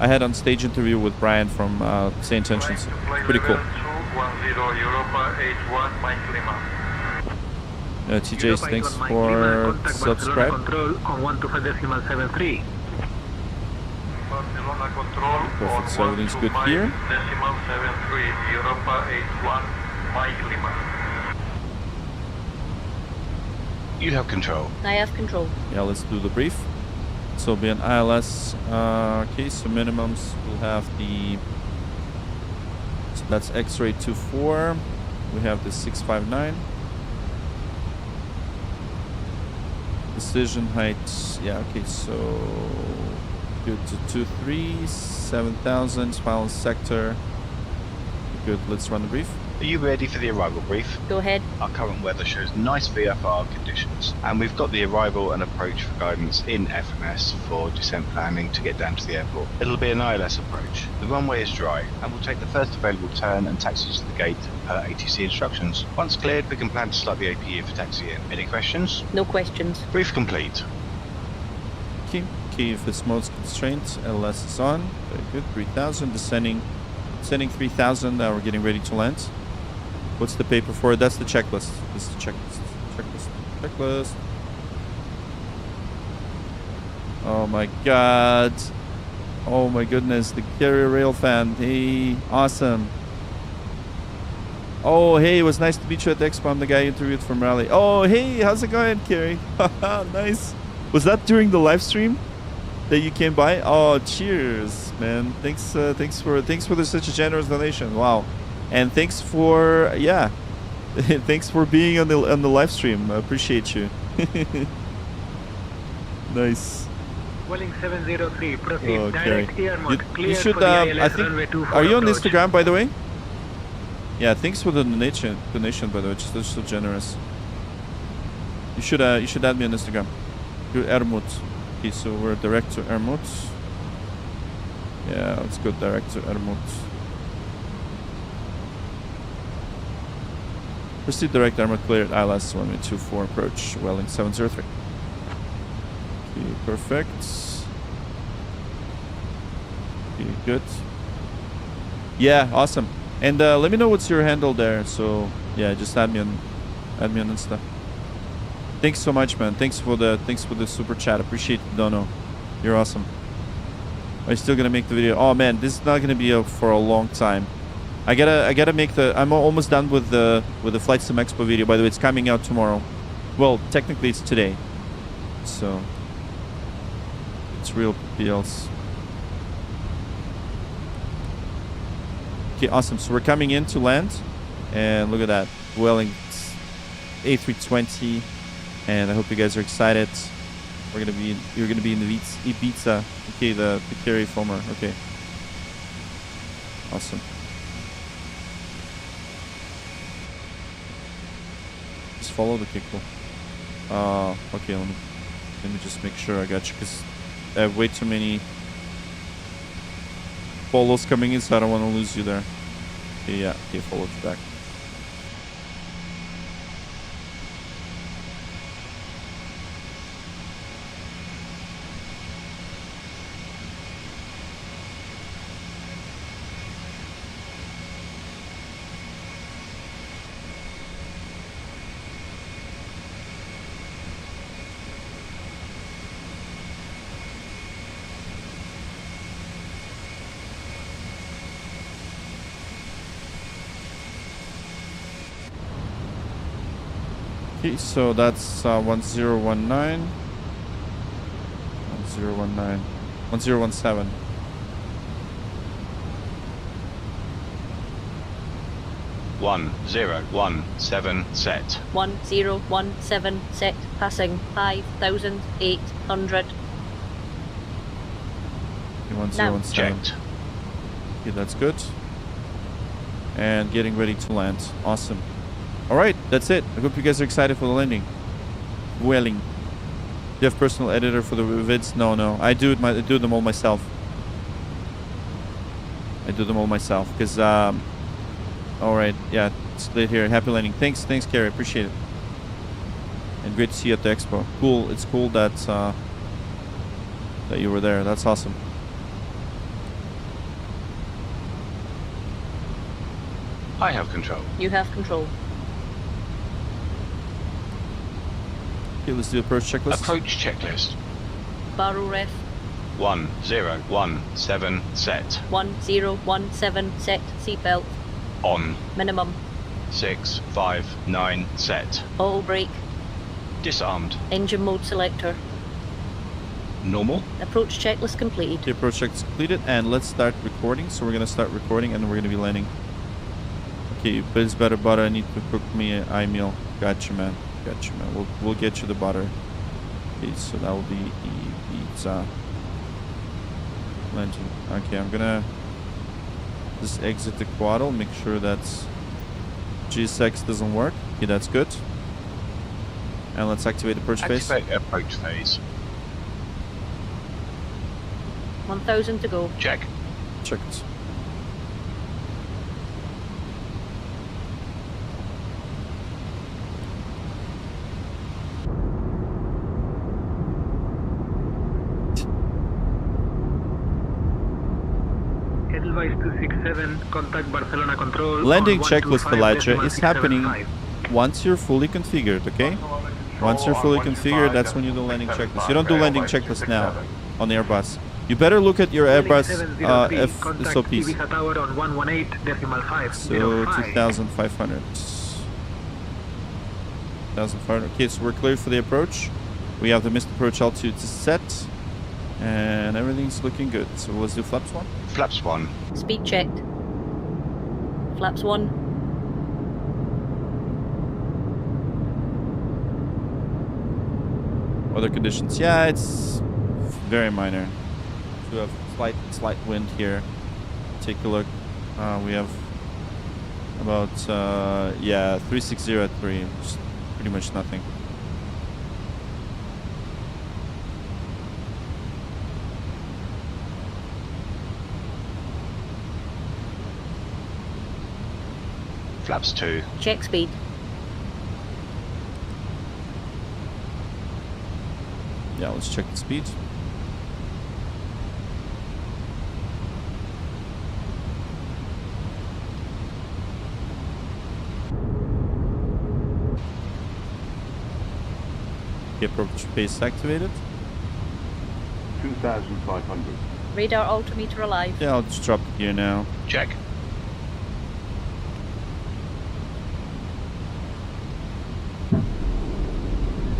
had on stage interview with Brian from Say Intentions. Pretty cool. TJ, thanks for subscribe. Perfect, so everything's good here. You have control. I have control. Yeah, let's do the brief. So it'll be an ILS. Okay, so minimums will have the. So that's X-ray 24. We have the 659. Decision height. Yeah, okay, so good to 23, 7,000, final sector. Good, let's run the brief. Are you ready for the arrival brief? Go ahead. Our current weather shows nice VFR conditions, and we've got the arrival and approach for guidance in FMS for descent planning to get down to the airport. It'll be an ILS approach. The runway is dry, and we'll take the first available turn and taxi to the gate per ATC instructions. Once cleared, we can plan to slot the AP in for taxi in. Any questions? No questions. Brief complete. Okay, if it's mode's constraint, LS is on. Very good, 3,000, descending 3,000, now we're getting ready to land. What's the paper for it? That's the checklist. This is the checklist. Oh my god. Oh my goodness, the carrier rail fan. Hey, awesome. Oh, hey, it was nice to meet you at the Expo. I'm the guy you interviewed from Raleigh. Oh, hey, how's it going, Carrie? Nice. Was that during the live stream that you came by? Oh, cheers, man. Thanks for such a generous donation. Wow. And thanks for thanks for being on the live stream. I appreciate you. Nice. Welling 703, proceed. Okay. Direct air mode. You Clear should, for the I ILS think, runway 24 are you on approach. Instagram, by the way? Yeah, thanks for the donation, by the way, just so generous. You should add me on Instagram. You're Ermut. Okay, so we're direct to Ermut. Yeah, let's go direct to Ermut. Proceed direct Ermut cleared ILS 124 approach, Welling 703. Okay, perfect. Okay, good. Yeah, awesome. And let me know what's your handle there. So yeah, just add me on Insta. Thanks so much, man. Thanks for the super chat. Appreciate it, Dono. You're awesome. Are you still gonna make the video? Oh man, this is not gonna be up for a long time. I gotta make the. I'm almost done with the Flight Sim Expo video. By the way, it's coming out tomorrow. Well, technically it's today. So it's real deals. Okay, awesome. So we're coming in to land, and look at that, Welling A320, and I hope you guys are excited. You're gonna be in the Ibiza. Okay, the carry former. Okay, awesome. Just follow the kick. Okay, let me just make sure I got you, because I have way too many follows coming in, so I don't want to lose you there. Okay, yeah, okay, follow you back. Okay, so that's 1019, 1019, 1017. One, 0, 1, 7, set. 1017 set, passing 5,800. 1017. Checked. Okay, that's good. And getting ready to land. Awesome. Alright, that's it. I hope you guys are excited for the landing. Welling. Do you have personal editor for the vids? No. I do them all myself. Because alright, yeah, it's late here. Happy landing. Thanks, Carrie. Appreciate it. And great to see you at the expo. Cool. It's cool that that you were there. That's awesome. I have control. You have control. Okay, let's do approach checklist. Approach checklist. Barrel ref. 1017 set. 1017 set, seatbelt. On. Minimum. 659 set. Auto brake. Disarmed. Engine mode selector. Normal. Approach checklist completed. The approach check is completed, and let's start recording. So we're gonna start recording, and we're gonna be landing. Okay, Biz better butter. I need to cook me an eye meal. Gotcha, man. We'll get you the butter. Okay, so that will be Ibiza. Legend. Okay, I'm gonna just exit the quaddle. Make sure that GSX doesn't work. Okay, that's good. And let's activate the approach phase. Activate approach phase. 1000 to go. Check. Checked. Edelweiss 267, contact Barcelona control. Landing on checklist, 125 Elijah, is happening 675. once you're fully configured, okay? Once you're fully configured, that's when you do landing checklist. You don't do landing checklist now on Airbus. You better look at your Airbus SOPs. Ibiza Tower on 118.5. So 2,500. 2,500. Okay, so we're clear for the approach. We have the missed approach altitude set. And everything's looking good. So let's do flaps 1. Flaps 1. Speed checked. Flaps 1. Other conditions. Yeah, it's very minor. We have slight wind here. Take a look. We have about 360 at 3. Just pretty much nothing. Flaps 2. Check speed. Yeah, let's check the speed. Okay, approach base activated. 2,500. Radar altimeter alive. Yeah, I'll just drop the gear now. Check.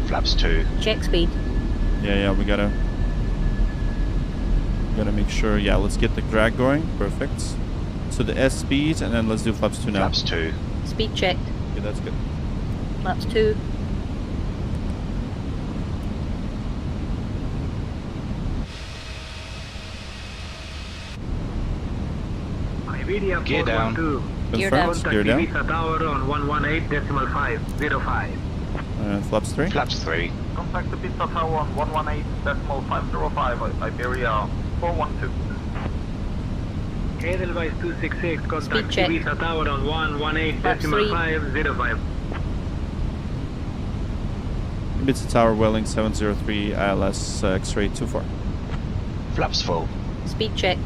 Flaps 2. Check speed. Yeah, we gotta make sure. Yeah, let's get the drag going. Perfect. So the S speed, and then let's do flaps 2 now. Flaps 2. Speed checked. Okay, that's good. Flaps 2. Ibiza Gear down. 412. Gear Confirmed. down. Gear down. Ibiza Tower on 118.505. Flaps 3. Flaps 3. Contact Ibiza Tower on 118.505, Iberia 412. Edelweiss 266, contact check. Ibiza Tower on 118.505. Ibiza Tower, Welling 703, ILS X-ray 24. Flaps full. Speed checked.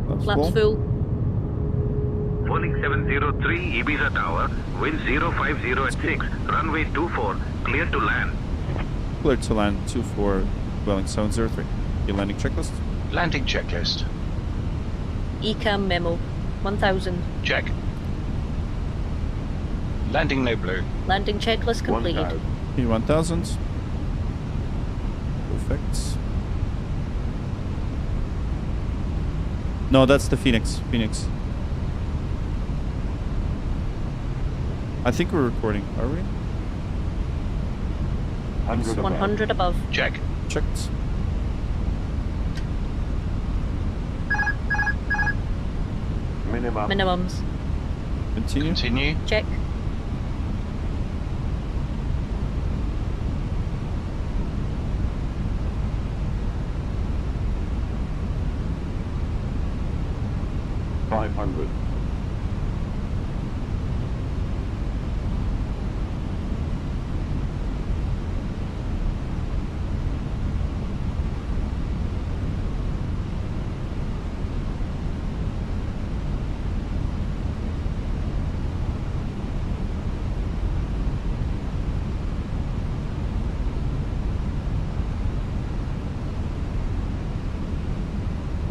Flaps Flaps full. Welling 703, Ibiza Tower, wind 050 at 6, runway 24, clear to land. Clear to land 24, Welling 703. Your landing checklist. Landing checklist. ECAM memo. 1000. Check. Landing no blue. Landing checklist completed. P1000. Perfect. No, that's the Fenix. I think we're recording. Are we? 100 above. Check. Checked. Minimums. Continue. Check. $500.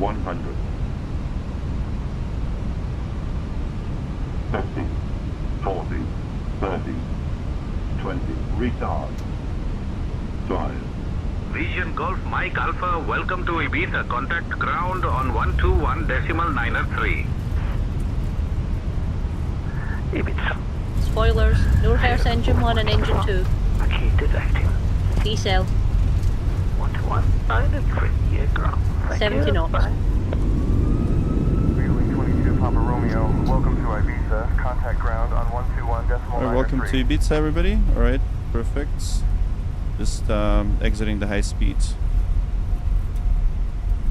$100. 50, 40, 30, 20, retard. 5. Vision Golf Mike Alpha, welcome to Ibiza. Contact ground on 121.903. Ibiza. Spoilers. No reverse engine 1 and engine 2. Key detecting. Decel. 121.903. Yeah, ground. 70 knots. Wheeling 22 Papa Romeo, welcome to Ibiza. Contact ground on 121.903. Alright, welcome to Ibiza, everybody. Alright, perfect. Just exiting the high speed.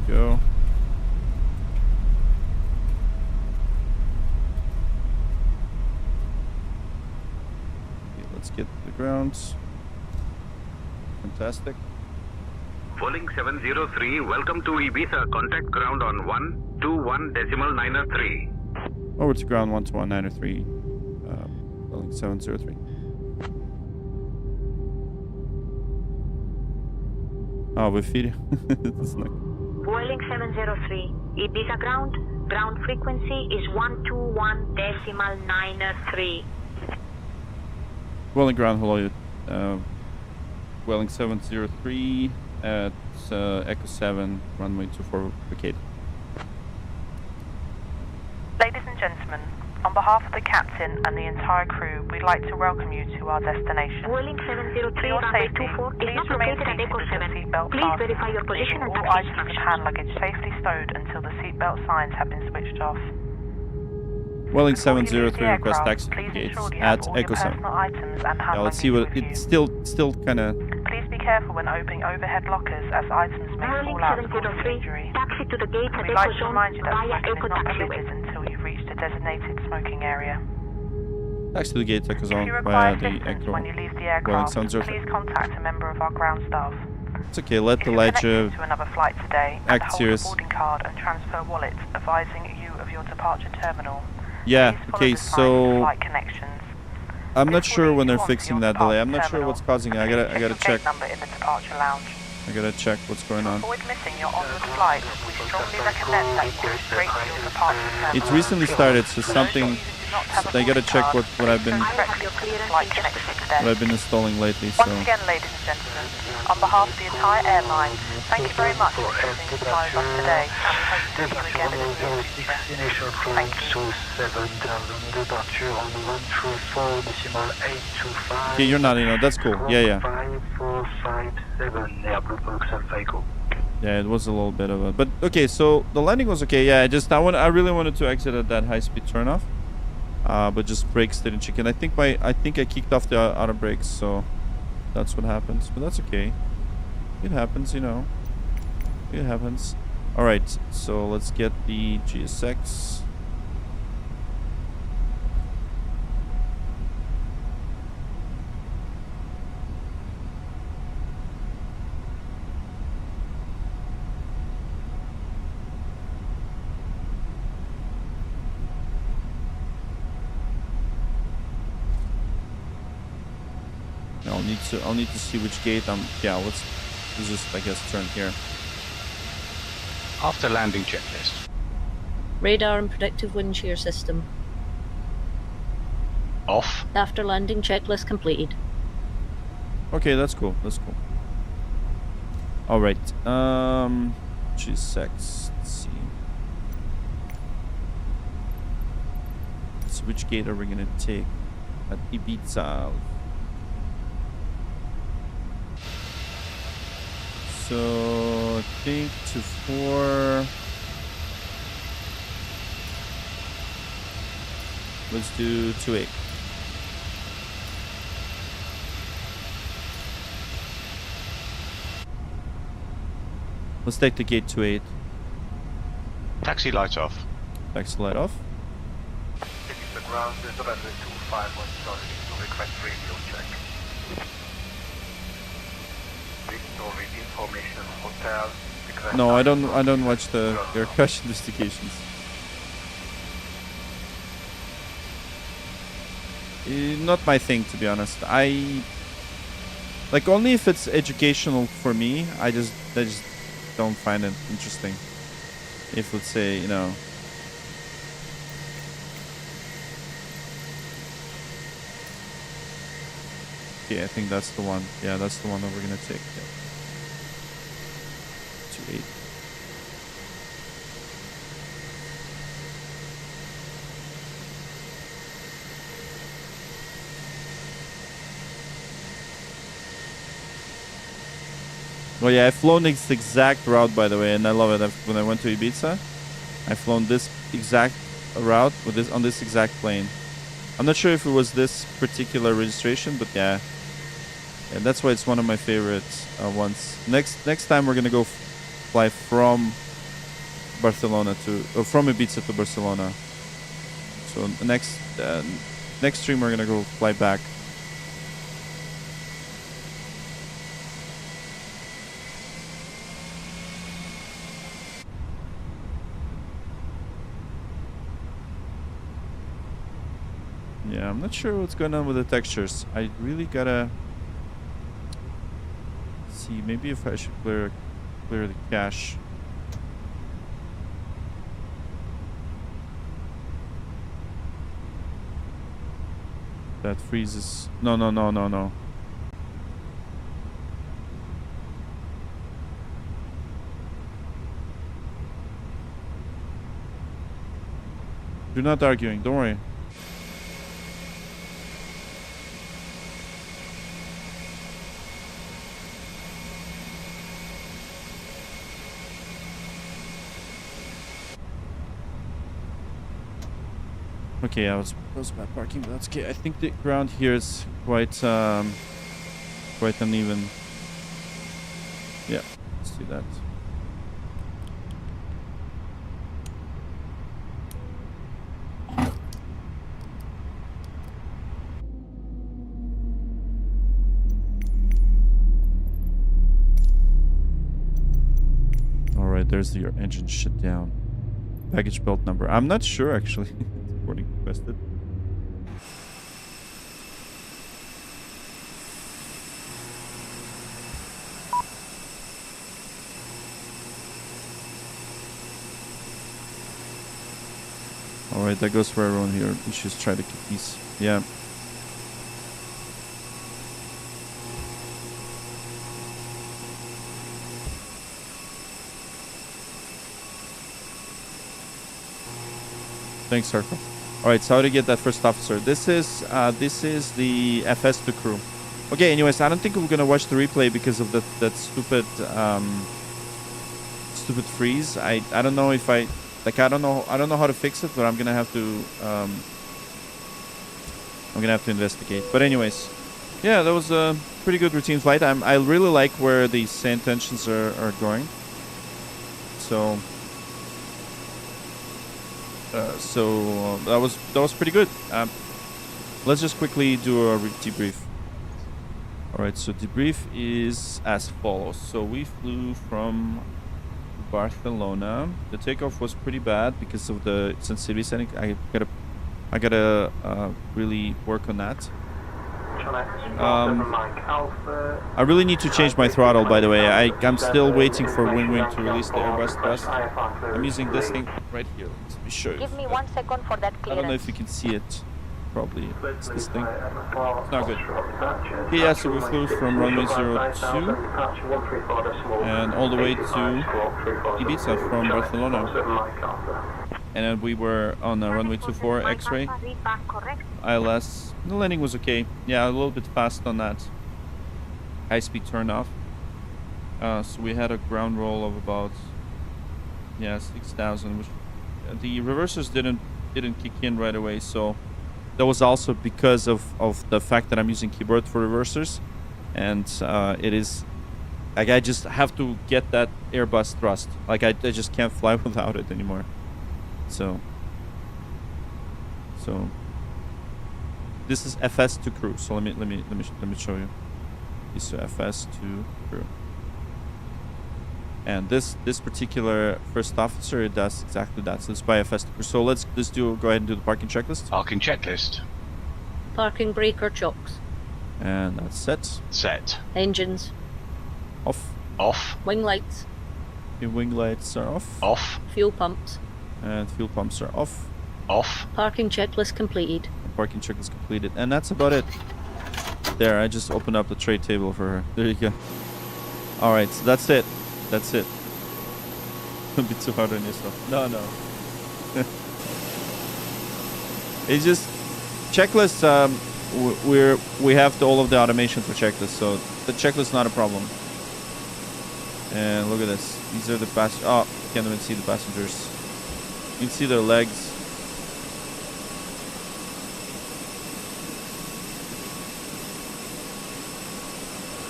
Go. Okay, let's get to the ground. Fantastic. Welling 703, welcome to Ibiza. Contact ground on 121.903. Over to ground 121.903. Welling 703. Oh, we're feeding. It's not... Welling 703, Ibiza ground. Ground frequency is 121.903. Welling ground, hello. Welling 703 at Echo 7, runway 24 vacate. Ladies and gentlemen, On behalf of the captain and the entire crew, we'd like to welcome you to our destination. Vueling 703, For your runway safety, 24 is please not remain located at seated Echo with your 7. seatbelt Please fastened, verify your position leaving and all taxi items and instructions. hand luggage safely stowed until the seatbelt signs have been switched off. Welling Before you leave 703 the request aircraft, taxi to please gates ensure you have at all your Echo 7. personal items and hand Yeah, let's see luggage what with it's you. still kind of. Please be careful when opening overhead lockers as items may Vueling fall out causing 703, injury. taxi to the gate at We'd Echo like to Zone remind you that via smoking Echo is not taxiway. permitted until you've reached a designated smoking area. Taxi to the gate Echo If Zone you require via the assistance Echo. when you leave the Welling aircraft, 703. please contact a member of our ground staff. It's okay, let If the you're ledger connected to another flight today and act hold serious. a boarding card and transfer wallet advising you of your departure terminal, Yeah, please follow okay, the sign so Flight Connections. I'm not This will sure lead when you they're on to fixing your that delay. I'm departure not sure terminal. what's causing it. I Please gotta your check. gate number in the departure lounge. I gotta check what's going To on. avoid missing your onward flight, we strongly recommend that you go straight to your departure terminal. It's recently started, so something. I gotta check what I've been installing lately. So Once again, ladies and gentlemen, on behalf of the entire airline, thank you very much for choosing to fly with us today, and we hope to see you again in the near future. Thank you. okay, you're not, that's cool. Yeah. Yeah, it was a little bit of a, but okay. So the landing was okay. Yeah, I really wanted to exit at that high-speed turnoff, but just brakes didn't check in. I think I kicked off the auto brakes, so that's what happens. But that's okay. It happens, It happens. All right, so let's get the GSX. I'll need to see which gate let's just, I guess, turn here. After landing checklist. Radar and predictive wind shear system. Off. After landing checklist completed. Okay, that's cool. All right. GSX. Let's see. So which gate are we gonna take at Ibiza? So I think 2-4. Let's do 2-8. Let's take the gate 2-8. Taxi light off. Taxi light off. Taking the ground, November 251, sorry, to request radio check. Victory information hotel. No, I don't watch the air crash investigations. Not my thing, to be honest. I like only if it's educational for me. I just don't find it interesting. If, let's say, okay, I think that's the one. Yeah, that's the one that we're gonna take. Yeah. 2-8. Oh yeah, I've flown this exact route, by the way, and I love it. When I went to Ibiza, I've flown this exact route with on this exact plane. I'm not sure if it was this particular registration, but yeah, and that's why it's one of my favorites ones. Next time we're gonna go fly from Barcelona from Ibiza to Barcelona. So next stream we're gonna go fly back. Yeah, I'm not sure what's going on with the textures. I really gotta see. Maybe if I should clear the cache. That freezes. No. You're not arguing. Don't worry. Okay, I was bad parking, but that's okay. I think the ground here is quite uneven. Yeah, let's do that. Alright, there's your engine shut down. Package belt number. I'm not sure actually. Boarding requested. Alright, that goes for everyone here. We should try to keep these. Yeah. Thanks, Circle. Alright, so how to get that first officer? This is the FS2 crew. Okay, anyways, I don't think we're gonna watch the replay because of that stupid stupid freeze. I don't know if I don't know how to fix it, but I'm gonna have to investigate. But anyways, yeah, that was a pretty good routine flight. I really like where the sand tensions are going. So that was pretty good. Let's just quickly do a debrief. All right, so debrief is as follows. So we flew from Barcelona. The takeoff was pretty bad because of the sensitivity setting. I gotta really work on that. I really need to change my throttle, by the way. I'm still waiting for Wing to release the Airbus thrust. I'm using this thing right here. Let me show you. Give me 1 second for that clearance. I don't know if you can see it. Probably it's this thing. It's not good. Yeah, so we flew from runway 02 and all the way to Ibiza from Barcelona. And then we were on runway 24 X-ray. ILS. The landing was okay. Yeah, a little bit fast on that high-speed turn-off. So we had a ground roll of about 6,000. Which the reversers didn't kick in right away. So that was also because of the fact that I'm using keyboard for reversers, and it is like I just have to get that Airbus thrust. Like I just can't fly without it anymore. So this is FS2 crew. So let me show you. This is FS2 crew. And this particular first officer, it does exactly that. So it's by FS2 crew. So let's go ahead and do the parking checklist. Parking checklist. Parking brake or chocks. And that's set. Set. Engines. Off. Off. Wing lights. The wing lights are off. Off. Fuel pumps. And fuel pumps are off. Off. Parking checklist completed. Parking checklist completed. And that's about it. There, I just opened up the tray table for her. There you go. Alright, so that's it. That's it. Don't be too hard on yourself. No. It's just checklist. We have all of the automation for checklist, so the checklist is not a problem. And look at this. These are the passengers. Oh, can't even see the passengers. You can see their legs.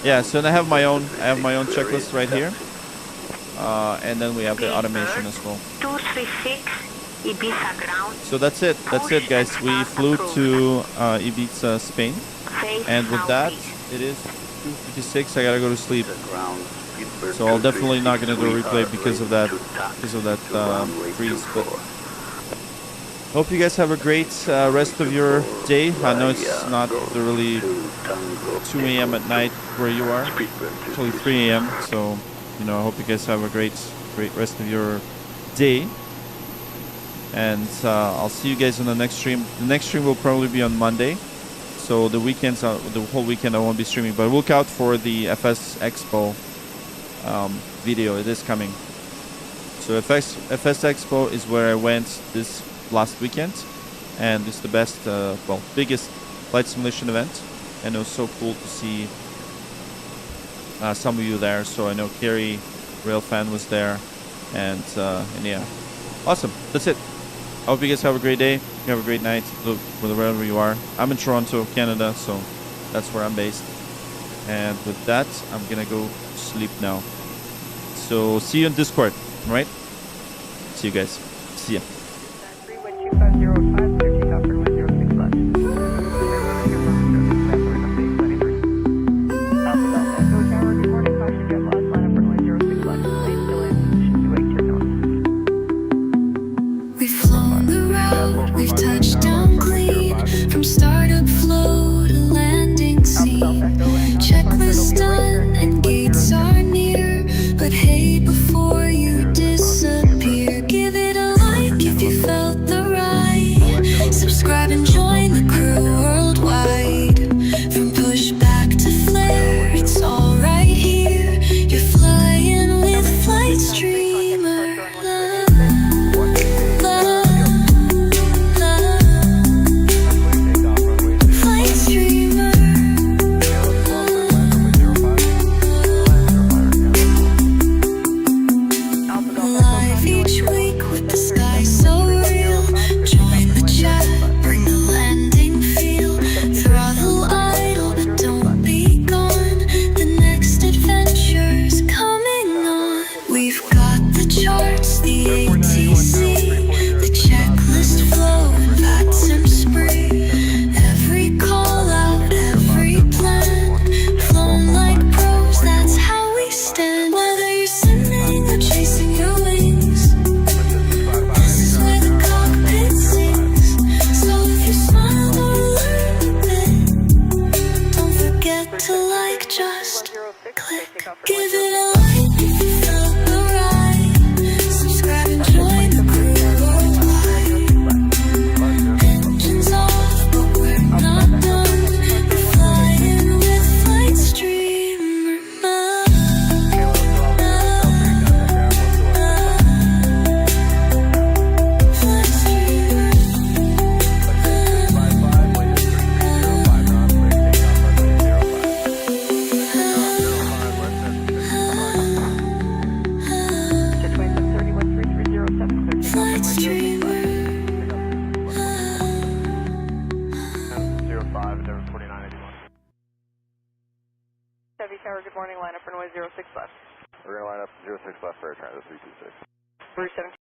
Yeah, so I have my own checklist right here. And then we have the automation as well. 236 Ibiza ground. So that's it, guys. We flew to Ibiza, Spain, and with that, it is 2:56. I gotta go to sleep. So I'll definitely not gonna do a replay because of that freeze. But hope you guys have a great rest of your day. I know it's not really 2 a.m. at night where you are. It's actually 3 a.m. So I hope you guys have a great rest of your day. And I'll see you guys on the next stream. The next stream will probably be on Monday. So the whole weekend I won't be streaming. But look out for the FS Expo video. It is coming. So FS Expo is where I went this last weekend. And it's the best, biggest flight simulation event. And it was so cool to see some of you there. So I know Kerry, Railfan was there. And yeah. Awesome. That's it. I hope you guys have a great day. You have a great night, wherever you are. I'm in Toronto, Canada, so that's where I'm based. And with that, I'm gonna go sleep now. So see you in Discord, right? See you guys. See ya. We've flown the route, we've touched down clean, from startup flow to landing scene. Checklist done and gates are near, but hey, before you disappear, give it a like if you felt the ride. Subscribe and join the crew worldwide. From pushback to flare, it's all right here. You're flying with Flight Streamer. Live each week with the sky so real. Join the chat, bring the landing feel. Throttle idle, but don't be gone. The next adventure's coming on. We've got the charts, the ATC, the checklist flow, and VATSIM spree. Every call out, every plan, flown like pros, that's how we stand. Whether you're sending or chasing your wings, this is where the cockpit sings. So if you smile or learn a bit, don't forget to like, just click. Give it a like if you felt the ride. Subscribe and join the crew worldwide. Engines off, but we're not done. We're flying with Flight Streamer. Flight Streamer. Flight Streamer. 05, Endeavor 4981. Heavy Tower, good morning. Line up runway 06 left. We're going to line up 06 left for air transit 326. Bruce 17.